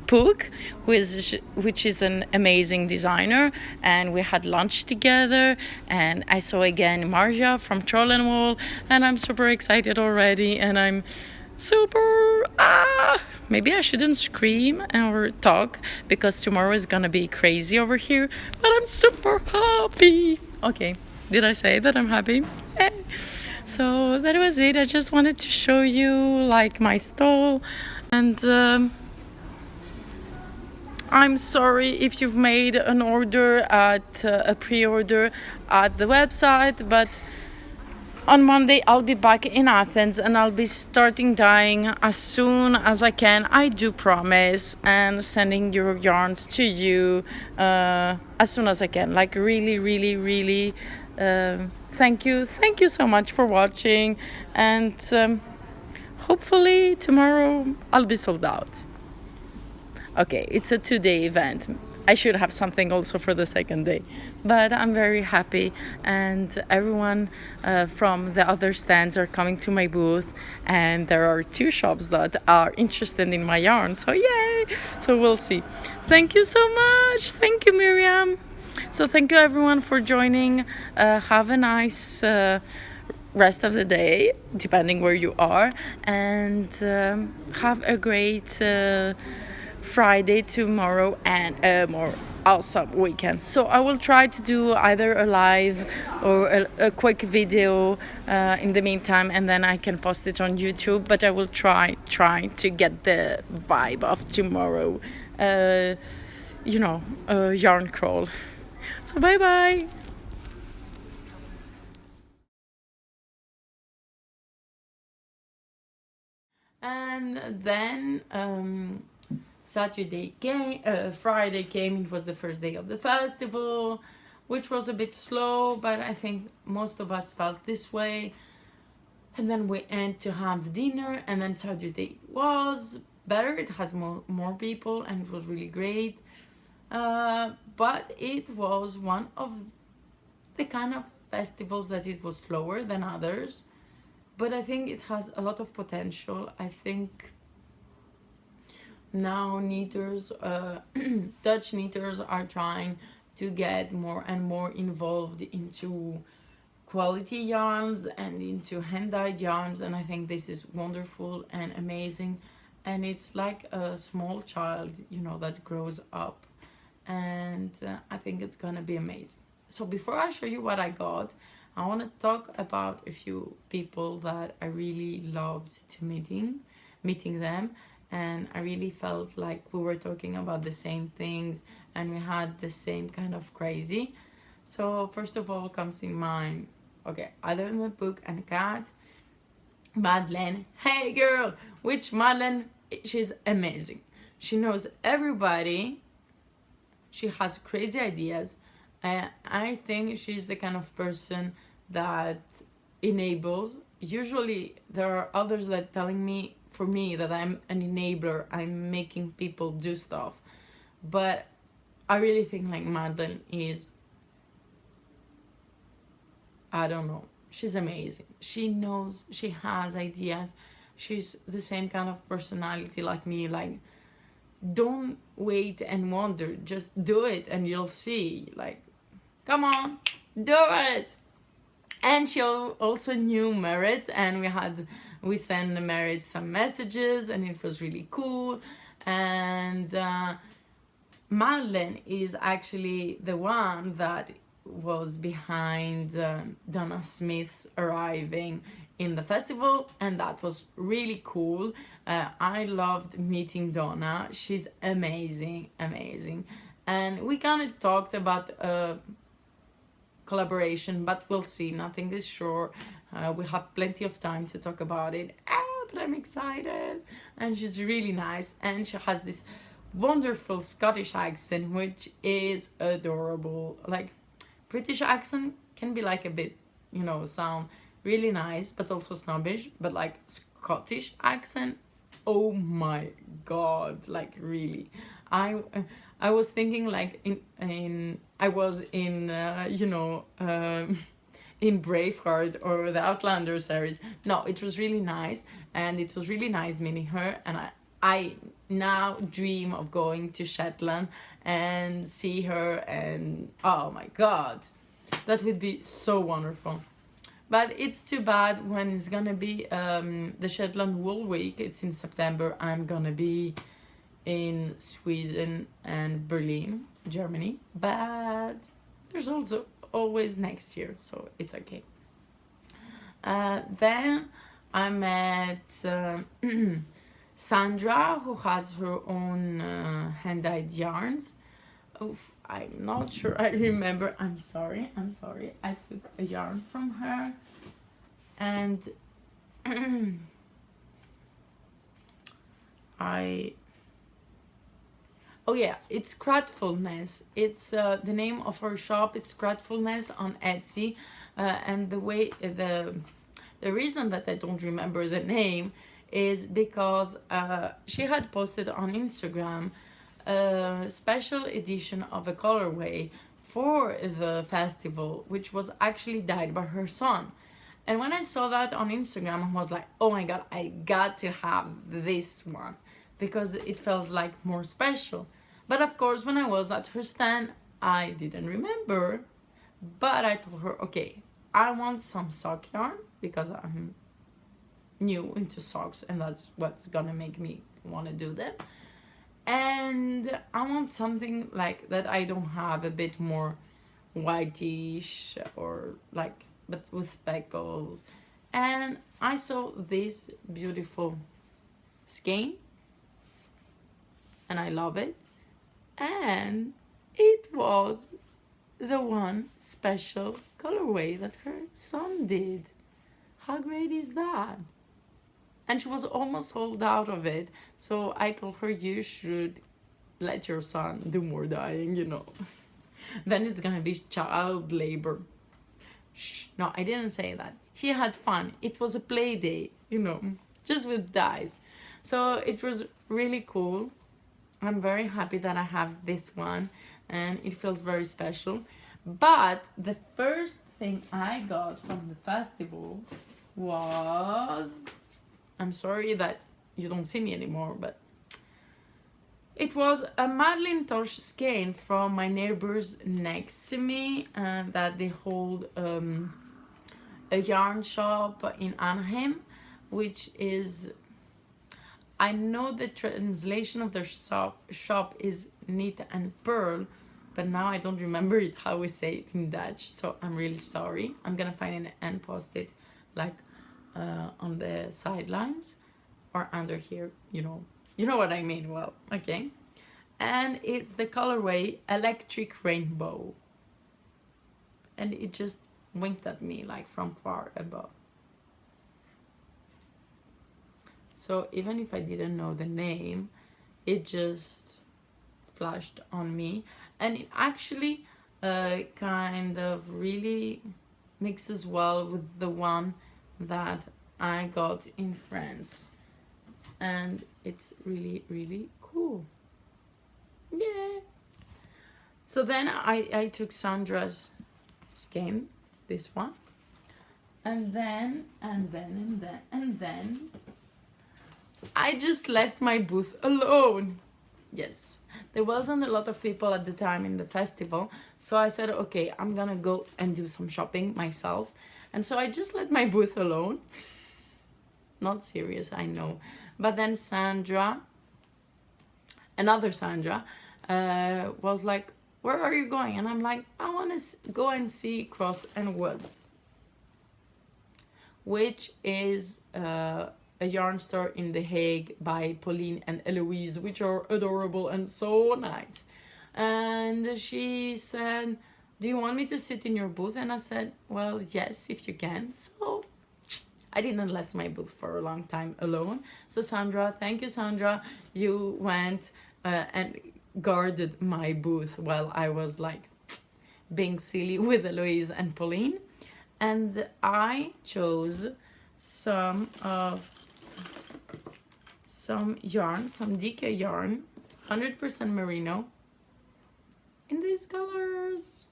Pook, which is an amazing designer, and we had lunch together, and I saw again Marja from Troll, and I'm super excited already, and I'm super maybe I shouldn't scream or talk because tomorrow is gonna be crazy over here, but I'm super happy. Okay, did I say that I'm happy? Yeah. So that was it. I just wanted to show you like my stall, and I'm sorry if you've made an order at a pre-order at the website, but on Monday I'll be back in Athens and I'll be starting dyeing as soon as I can. I do promise, and sending your yarns to you as soon as I can. Like really, really, really. Thank you so much for watching, and hopefully tomorrow I'll be sold out. Okay, it's a 2-day event. I should have something also for the second day, but I'm very happy, and everyone from the other stands are coming to my booth, and there are 2 shops that are interested in my yarn, so yay! So we'll see. Thank you so much. Thank you, Miriam. So thank you everyone for joining. Have a nice rest of the day, depending where you are, and have a great Friday tomorrow and a more awesome weekend. So I will try to do either a live or a quick video in the meantime, and then I can post it on YouTube, but I will try to get the vibe of tomorrow, yarn crawl. So bye bye. And then Friday came. It was the first day of the festival, which was a bit slow, but I think most of us felt this way. And then we went to have dinner, and then Saturday was better. It has more people, and it was really great. But it was one of the kind of festivals that it was slower than others. But I think it has a lot of potential. I think now knitters, Dutch knitters are trying to get more and more involved into quality yarns and into hand-dyed yarns, and I think this is wonderful and amazing. And it's like a small child, you know, that grows up, and I think it's gonna be amazing. So before I show you what I got, I want to talk about a few people that I really loved to meeting them, and I really felt like we were talking about the same things and we had the same kind of crazy. So first of all comes in mind, okay, other than the book and a cat, Madeleine. Hey girl, which Madeleine? She's amazing. She knows everybody. She has crazy ideas. I think she's the kind of person that enables. Usually there are others that telling me, for me, that I'm an enabler. I'm making people do stuff. But I really think like Madeleine is, I don't know, she's amazing. She knows, she has ideas. She's the same kind of personality like me. Like, don't wait and wonder, just do it and you'll see. Like, come on, do it. And she also knew Merit, and we sent Merit some messages, and it was really cool. And Madeleine is actually the one that was behind Donna Smith's arriving in the festival, and that was really cool. I loved meeting Donna. She's amazing. And we kind of talked about collaboration, but we'll see. Nothing is sure. We have plenty of time to talk about it. But I'm excited. And she's really nice, and she has this wonderful Scottish accent, which is adorable. Like, British accent can be like a bit, you know, sound really nice but also snobbish, but like Scottish accent, oh my god, like really. I was thinking like I was in in Braveheart or the Outlander series. No, it was really nice, and it was really nice meeting her, and I now dream of going to Shetland and see her, and oh my god, that would be so wonderful. But it's too bad when it's gonna be the Shetland Wool Week. It's in September. I'm gonna be in Sweden and Berlin, Germany. But there's also always next year, so it's okay. Then I met Sandra, who has her own hand-dyed yarns. Oof, I'm not sure I remember. I'm sorry. I took a yarn from her, and oh yeah, it's Gratefulness. It's the name of her shop is Gratefulness on Etsy, and the reason that I don't remember the name is because she had posted on Instagram a special edition of a colorway for the festival, which was actually dyed by her son. And when I saw that on Instagram, I was like, oh my god, I got to have this one, because it felt like more special. But of course, when I was at her stand, I didn't remember. But I told her, okay, I want some sock yarn, because I'm new into socks, and that's what's gonna make me want to do them. And I want something like that I don't have, a bit more whitish, or like, but with speckles. And I saw this beautiful skein, and I love it. And it was the one special colorway that her son did. How great is that? And she was almost sold out of it. So I told her, you should let your son do more dyeing, you know. Then it's gonna be child labor. Shh, no, I didn't say that. He had fun. It was a play day, you know, just with dyes. So it was really cool. I'm very happy that I have this one, and it feels very special. But the first thing I got from the festival was... I'm sorry that you don't see me anymore, but It was a Madeline Tosh skein from my neighbors next to me, and that they hold a yarn shop in Anaheim, which is, I know the translation of their shop is knit and purl, but now I don't remember it how we say it in Dutch, so I'm really sorry. I'm gonna find it and post it like on the sidelines or under here, you know what I mean. Well, okay. And it's the colorway Electric Rainbow, and it just winked at me like from far above. So even if I didn't know the name, it just flashed on me, and it actually kind of really mixes well with the one that I got in France, and it's really, really cool. Yeah. So then I took Sandra's skein, this one, and then I just left my booth alone. Yes, there wasn't a lot of people at the time in the festival, so I said, okay, I'm gonna go and do some shopping myself. And so I just let my booth alone. Not serious, I know. But then Sandra, another Sandra, was like, where are you going? And I'm like, I want to go and see Cross and Woods, which is a yarn store in The Hague by Pauline and Eloise, which are adorable and so nice. And she said, do you want me to sit in your booth? And I said, well, yes, if you can. So I didn't left my booth for a long time alone. So Sandra, thank you, Sandra. You went and guarded my booth while I was like being silly with Eloise and Pauline. And I chose some yarn, some DK yarn, 100% merino, in these colors.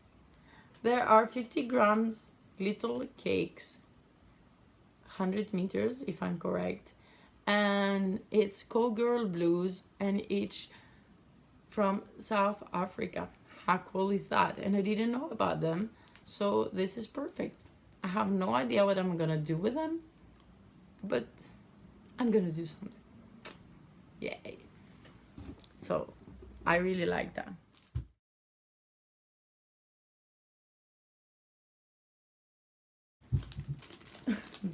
There are 50 grams little cakes, 100 meters if I'm correct, and it's Cowgirl Blues, and each from South Africa. How cool is that? And I didn't know about them, so this is perfect. I have no idea what I'm gonna do with them, but I'm gonna do something. Yay. So I really like that.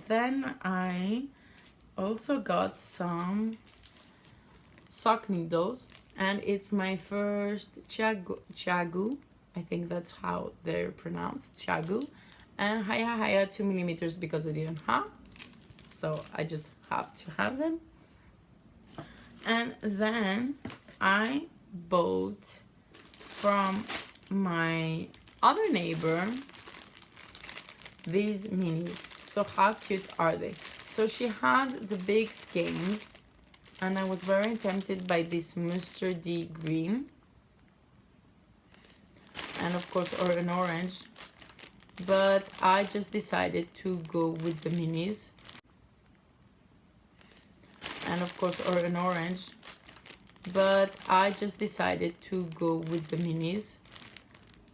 Then I also got some sock needles, and it's my first chagu, I think that's how they're pronounced, chagu, and haya 2mm because I didn't have, so I just have to have them. And then I bought from my other neighbor these minis. So how cute are they? So she had the big skeins, and I was very tempted by this mustardy green, and of course, or an orange, but I just decided to go with the minis, and of course, or an orange, but I just decided to go with the minis.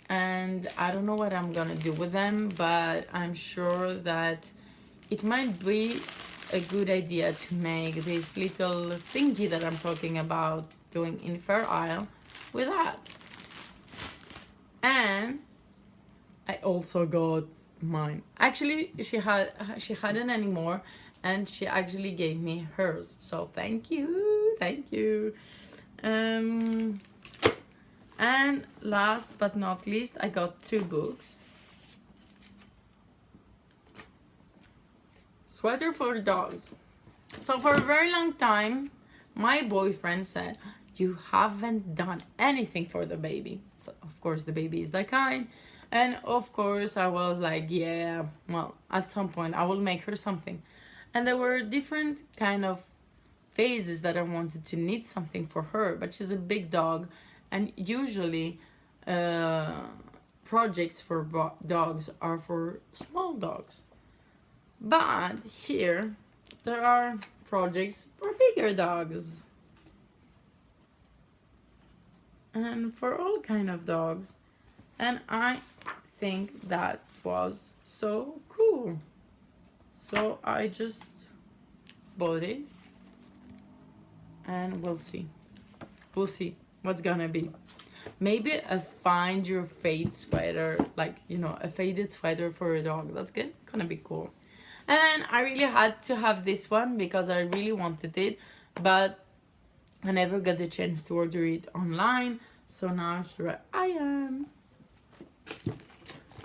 And I don't know what I'm gonna do with them, but I'm sure that it might be a good idea to make this little thingy that I'm talking about doing in Fair Isle with that. And I also got mine. Actually, she hadn't anymore, and she actually gave me hers. So thank you. And last but not least, I got 2 books. Sweater for dogs. So for a very long time, my boyfriend said, you haven't done anything for the baby. So of course the baby is that kind. And of course I was like, yeah, well, at some point I will make her something. And there were different kind of phases that I wanted to knit something for her, but she's a big dog, and usually projects for dogs are for small dogs. But here there are projects for bigger dogs. and for all kind of dogs. And I think that was so cool. So I just bought it, and we'll see. We'll see what's gonna be. Maybe a find your fate sweater, like, you know, a faded sweater for a dog. That's good. Gonna be cool. And then I really had to have this one because I really wanted it, but I never got the chance to order it online. So now here I am.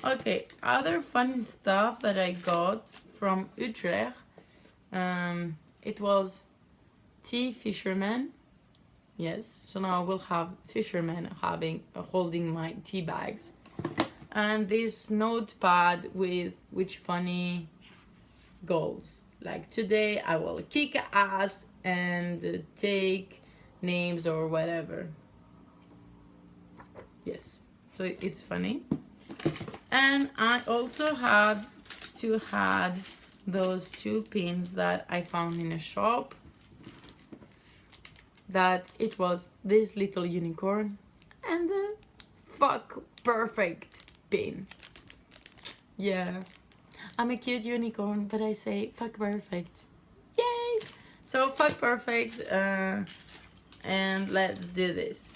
Okay, other funny stuff that I got from Utrecht. It was tea fishermen. Yes, so now I will have fishermen holding my tea bags. And this notepad with which funny goals. Like today I will kick ass and take names or whatever. Yes, so it's funny. And I also have to add those two pins that I found in a shop. That it was this little unicorn and the fuck perfect pin. Yeah, I'm a cute unicorn, but I say fuck perfect. Yay! So fuck perfect, and let's do this.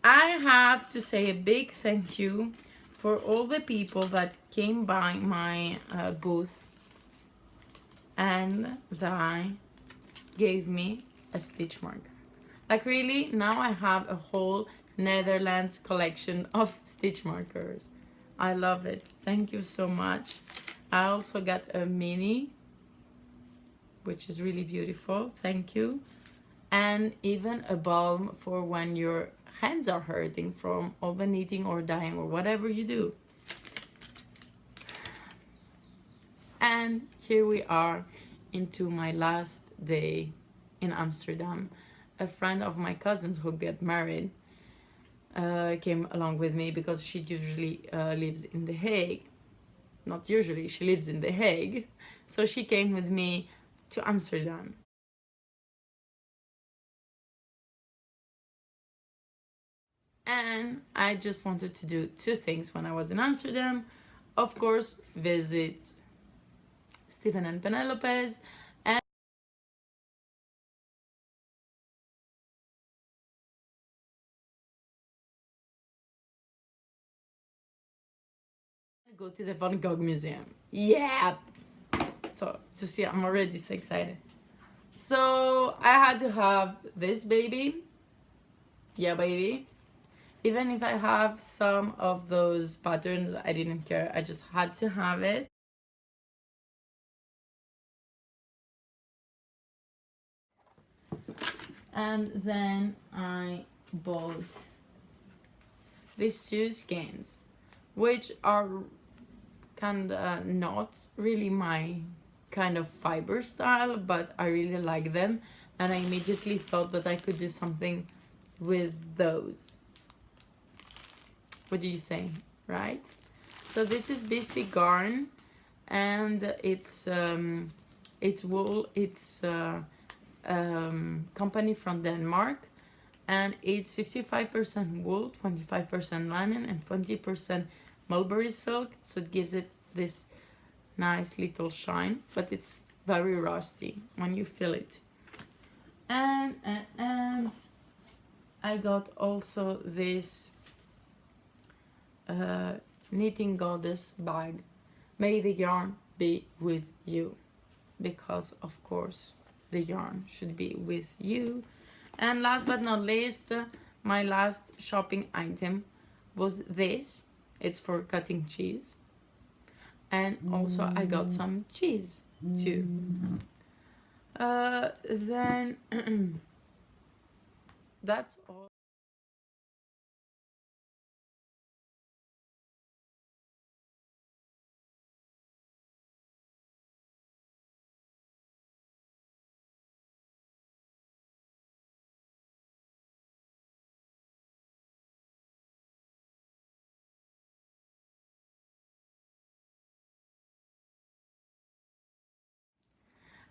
I have to say a big thank you for all the people that came by my booth and that gave me a stitch marker. Like really, now I have a whole Netherlands collection of stitch markers. I love it. Thank you so much. I also got a mini, which is really beautiful. Thank you. And even a balm for when your hands are hurting from all the knitting or dyeing or whatever you do. And here we are into my last day in Amsterdam. A friend of my cousins who got married came along with me because she usually lives in The Hague. Not usually, she lives in The Hague. So she came with me to Amsterdam. And I just wanted to do two things when I was in Amsterdam. Of course, visit Stephen and Penelope's, and go to the Van Gogh Museum. Yeah! So see, I'm already so excited. So I had to have this baby. Yeah, baby. Even if I have some of those patterns, I didn't care. I just had to have it. And then I bought these two skeins, which are kind of not really my kind of fiber style, but I really like them, and I immediately thought that I could do something with those. What do you say, right? So this is BC Garn, and it's wool. It's company from Denmark, and it's 55% wool, 25% linen, and 20% mulberry silk. So it gives it this nice little shine, but it's very rusty when you feel it. And I got also this knitting goddess bag. May the yarn be with you, because of course the yarn should be with you. And last but not least, my last shopping item was this. It's for cutting cheese, and also I got some cheese too. Then that's all.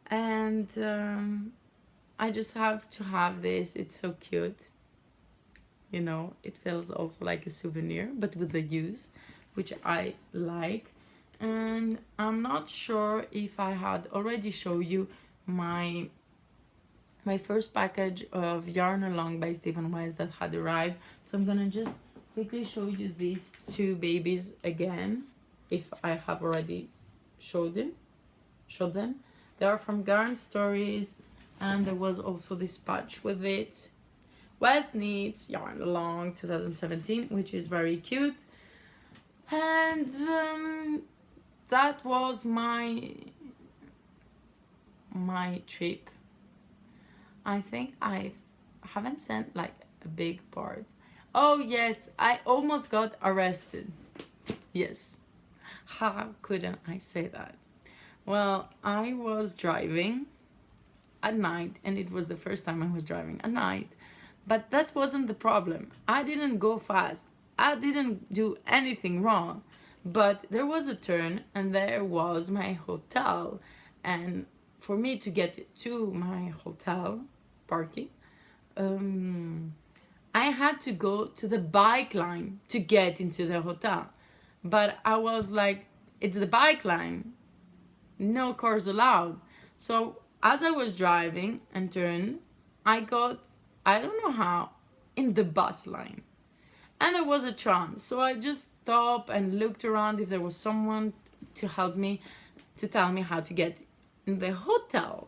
And I just have to have this. It's so cute. you know, it feels also like a souvenir, but with the use, which I like. And I'm not sure if I had already shown you my first package of Yarn Along by Stephen Wise that had arrived. So I'm gonna just quickly show you these two babies again, if I have already showed them. They are from Garn Stories, and there was also this patch with it. West Needs Yarn Along 2017, which is very cute. And that was my trip. I think I haven't sent like a big part. Oh yes, I almost got arrested. Yes. How couldn't I say that? Well, I was driving at night, and it was the first time I was driving at night. But that wasn't the problem. I didn't go fast. I didn't do anything wrong. But there was a turn, and there was my hotel. And for me to get to my hotel parking, I had to go to the bike line to get into the hotel. But I was like, it's the bike line. No cars allowed. So as I was driving and turned, I got, I don't know how, in the bus line. And there was a tram. So I just stopped and looked around if there was someone to help me, to tell me how to get in the hotel.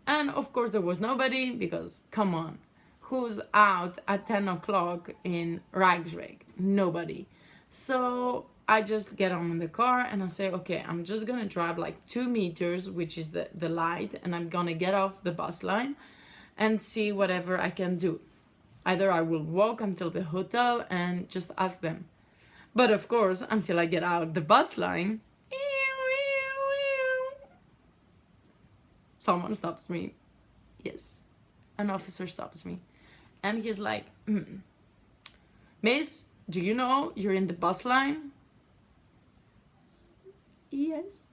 And of course there was nobody, because come on, who's out at 10 o'clock in Ragsrig? Nobody. So I just get on in the car and I say, okay, I'm just gonna drive like 2 meters, which is the light, and I'm gonna get off the bus line and see whatever I can do. Either I will walk until the hotel and just ask them. But of course, until I get out the bus line, someone stops me. Yes, an officer stops me. And he's like, Miss, do you know you're in the bus line? Yes,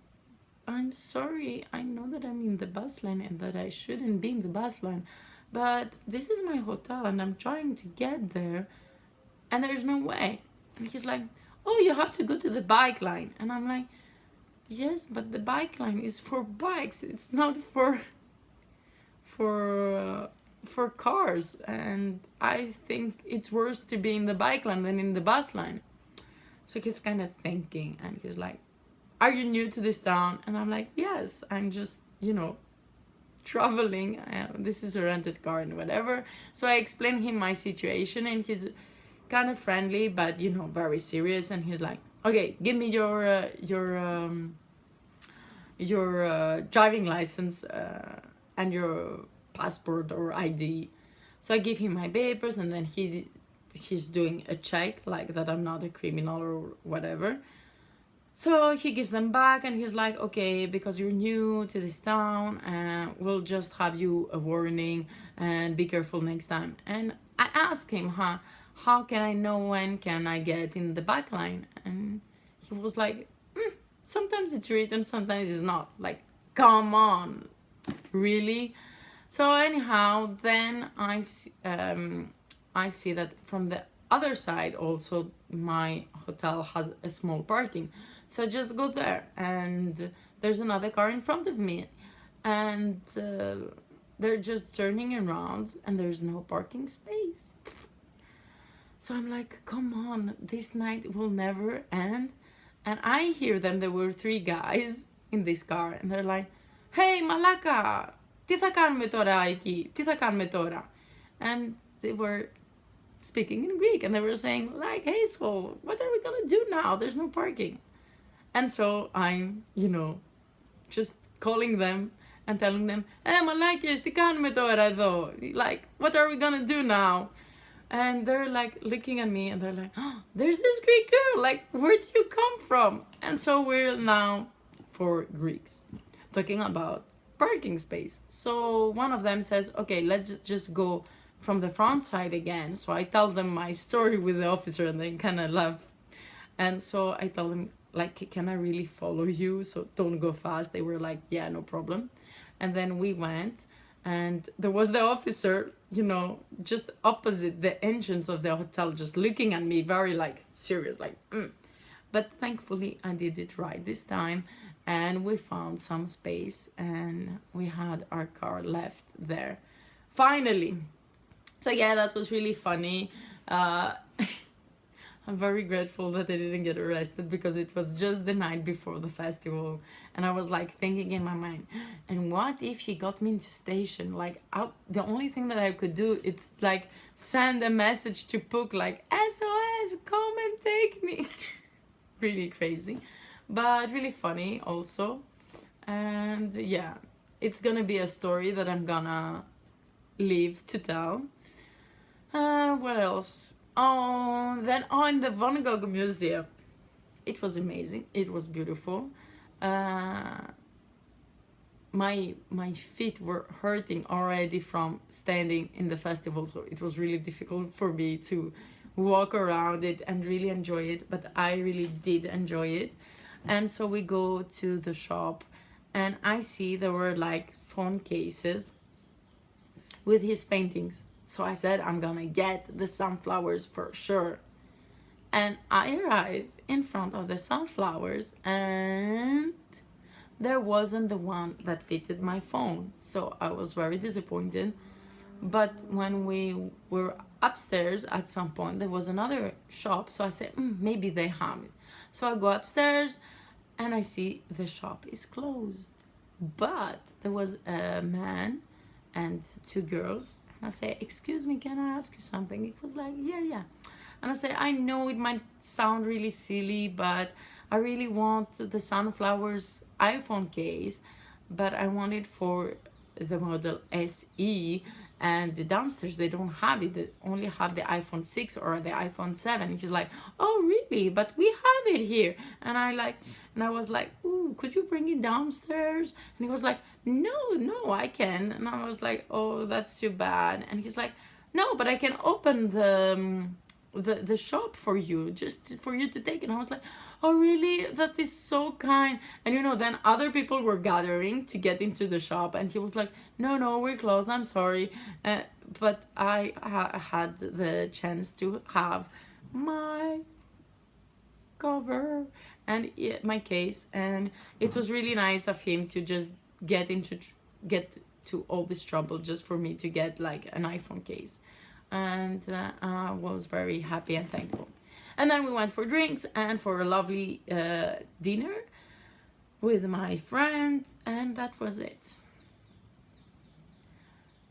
I'm sorry. I know that I'm in the bus line and that I shouldn't be in the bus line. But this is my hotel and I'm trying to get there. And there's no way. And he's like, oh, you have to go to the bike line. And I'm like, yes, but the bike line is for bikes. It's not for cars. And I think it's worse to be in the bike line than in the bus line. So he's kind of thinking, and he's like, are you new to this town? And I'm like, yes, I'm just, traveling. This is a rented car and whatever. So I explained him my situation, and he's kind of friendly, but very serious. And he's like, okay, give me your driving license and your passport or ID. So I give him my papers, and then he's doing a check, like that I'm not a criminal or whatever. So he gives them back, and he's like, okay, because you're new to this town, we'll just have you a warning and be careful next time. And I asked him, how can I know when can I get in the back line? And he was like, sometimes it's written, sometimes it's not. Like, come on, really? So anyhow, then I see that from the other side also my hotel has a small parking. So I just go there, and there's another car in front of me, and they're just turning around, and there's no parking space. So I'm like, come on, this night will never end. And I hear them, there were 3 guys in this car, and they're like, hey, Malaka, τι θα κάνουμε τώρα εκεί, τι θα κάνουμε τώρα? And they were speaking in Greek, and they were saying like, hey, so what are we gonna do now? There's no parking. And so I'm, just calling them and telling them, μαλάκες, τι κάνουμε τώρα εδώ? Like, what are we gonna do now? And they're like looking at me, and they're like, oh, there's this Greek girl, like, where do you come from? And so we're now 4 Greeks talking about parking space. So one of them says, okay, let's just go from the front side again. So I tell them my story with the officer, and they kind of laugh. And so I tell them, like, can I really follow you? So don't go fast. They were like, yeah, no problem. And then we went, And there was the officer, you know, just opposite the entrance of the hotel, just looking at me very like serious, like But thankfully I did it right this time, and we found some space and we had our car left there finally. So yeah, that was really funny. I'm very grateful that I didn't get arrested, because it was just the night before the festival, and I was like thinking in my mind, and what if he got me into station? Like, the only thing that I could do, it's like send a message to Puck like, SOS, come and take me. Really crazy, but really funny also. And yeah, it's gonna be a story that I'm gonna live to tell. What else? Then in the Van Gogh Museum, it was amazing. It was beautiful. My feet were hurting already from standing in the festival, so it was really difficult for me to walk around it and really enjoy it. But I really did enjoy it. And so we go to the shop, and I see there were like phone cases with his paintings. So I said, I'm gonna get the sunflowers for sure. And I arrive in front of the sunflowers, and there wasn't the one that fitted my phone. So I was very disappointed. But when we were upstairs at some point, there was another shop. So I said, maybe they have it. So I go upstairs and I see the shop is closed. But there was a man and two girls. And I say, excuse me, can I ask you something? It was like, yeah. And I say, I know it might sound really silly, but I really want the sunflowers iPhone case, but I want it for the model SE, and the downstairs they don't have it. They only have the iPhone 6 or the iPhone 7. He's like, oh really? But we have it here. And I was like, ooh, could you bring it downstairs? And he was like, no, I can. And I was like, oh, that's too bad. And he's like, no, but I can open the shop for you, just for you to take. And I was like, oh really? That is so kind. And then other people were gathering to get into the shop, and he was like, no, we're closed, I'm sorry. But I had the chance to have my cover and my case, and it was really nice of him to just get to all this trouble just for me to get like an iPhone case. And I was very happy and thankful. And then we went for drinks and for a lovely dinner with my friends, and that was it.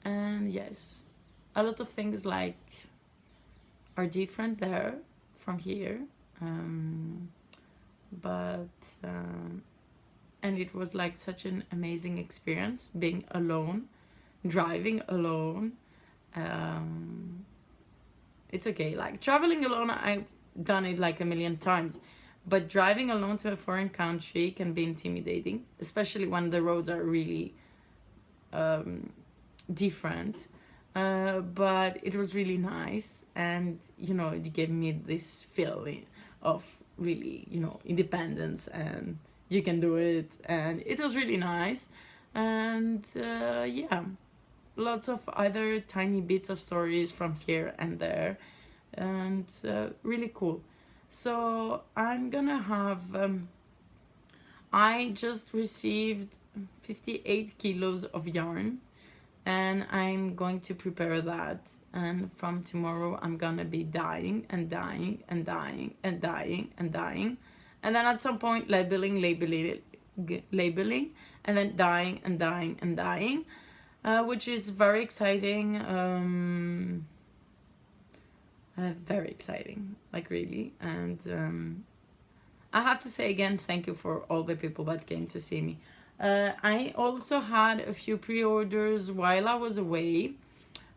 And yes, a lot of things like are different there from here, but and it was like such an amazing experience being alone, driving alone. It's okay, like traveling alone, I've done it like a million times, but driving alone to a foreign country can be intimidating, especially when the roads are really different. But it was really nice, and it gave me this feeling of really independence, and you can do it, and it was really nice. And yeah, lots of other tiny bits of stories from here and there, and really cool. So I'm gonna have I just received 58 kilos of yarn, and I'm going to prepare that, and from tomorrow I'm gonna be dyeing and dyeing and dyeing and dyeing and dyeing, and then at some point labeling, and then dyeing and dyeing and dyeing, which is very exciting. Very exciting, like really. And I have to say again, thank you for all the people that came to see me. I also had a few pre-orders while I was away,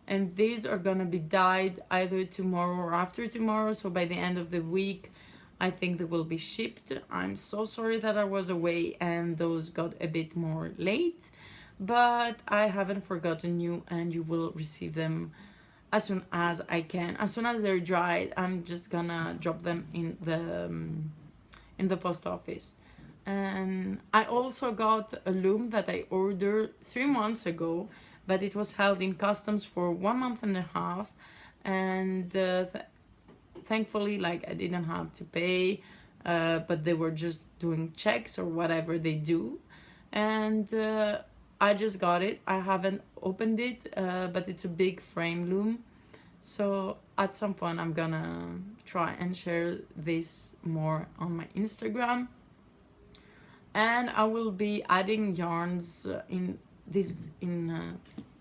and these are gonna be dyed either tomorrow or after tomorrow, so by the end of the week I think they will be shipped. I'm so sorry that I was away and those got a bit more late, but I haven't forgotten you, and you will receive them as soon as I can. As soon as they're dried, I'm just gonna drop them in the post office. And I also got a loom that I ordered 3 months ago, but it was held in customs for 1.5 months, and thankfully, like, I didn't have to pay, but they were just doing checks or whatever they do, and I just got it. I haven't opened it, but it's a big frame loom, so at some point I'm gonna try and share this more on my Instagram, and I will be adding yarns in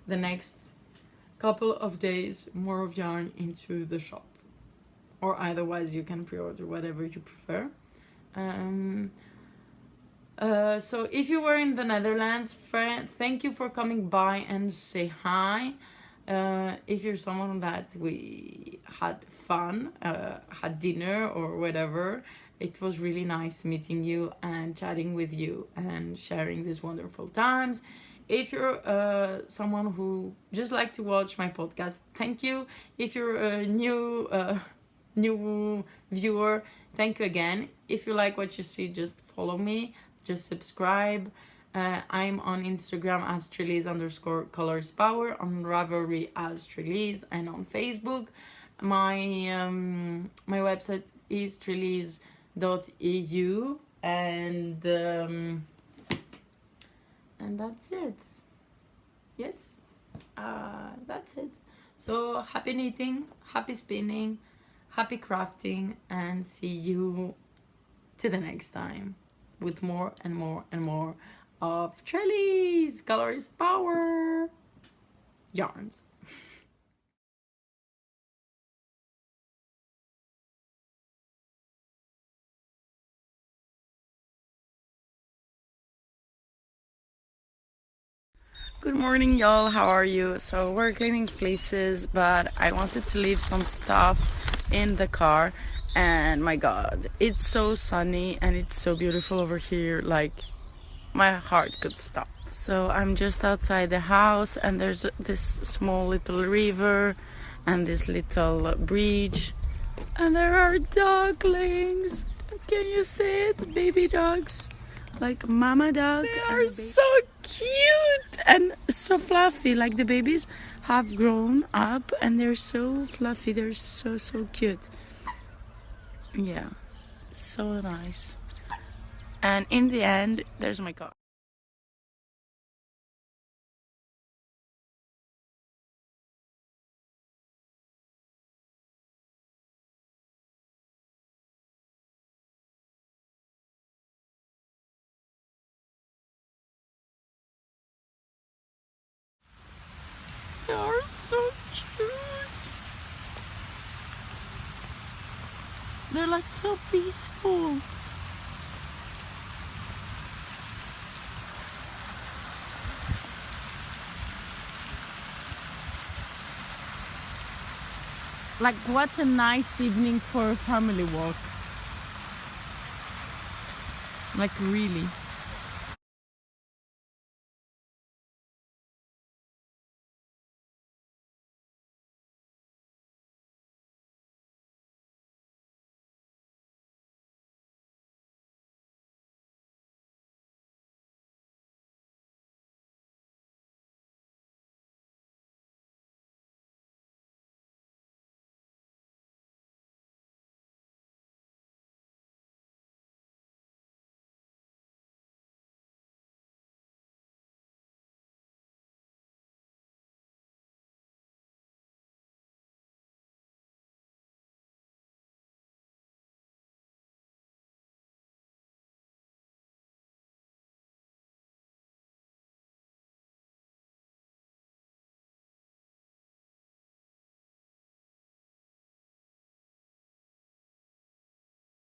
the next couple of days, more of yarn into the shop, or otherwise you can pre-order whatever you prefer. So if you were in the Netherlands, thank you for coming by and say hi. If you're someone that we had fun, had dinner or whatever, it was really nice meeting you and chatting with you and sharing these wonderful times. If you're someone who just like to watch my podcast, thank you. If you're a new viewer, thank you again. If you like what you see, just follow me, just subscribe. I'm on Instagram as TréLiz_colorspower, on Ravelry as TréLiz, and on Facebook. My website is treliz.eu, and that's it. Yes, that's it. So happy knitting, happy spinning, happy crafting, and see you to the next time with more and more and more of TréLiz Colors Power yarns. Good morning, y'all. How are you? So we're cleaning fleeces, but I wanted to leave some stuff in the car, and my god, it's so sunny and it's so beautiful over here, like my heart could stop. So I'm just outside the house, and there's this small little river and this little bridge, and there are ducklings. Can you see it? Baby dogs, like mama dog. They are so cute and so fluffy. Like the babies have grown up and they're so fluffy. They're so cute. Yeah, so nice. And in the end, there's my car. They are so cute. They're like so peaceful. Like, what a nice evening for a family walk. Like, really.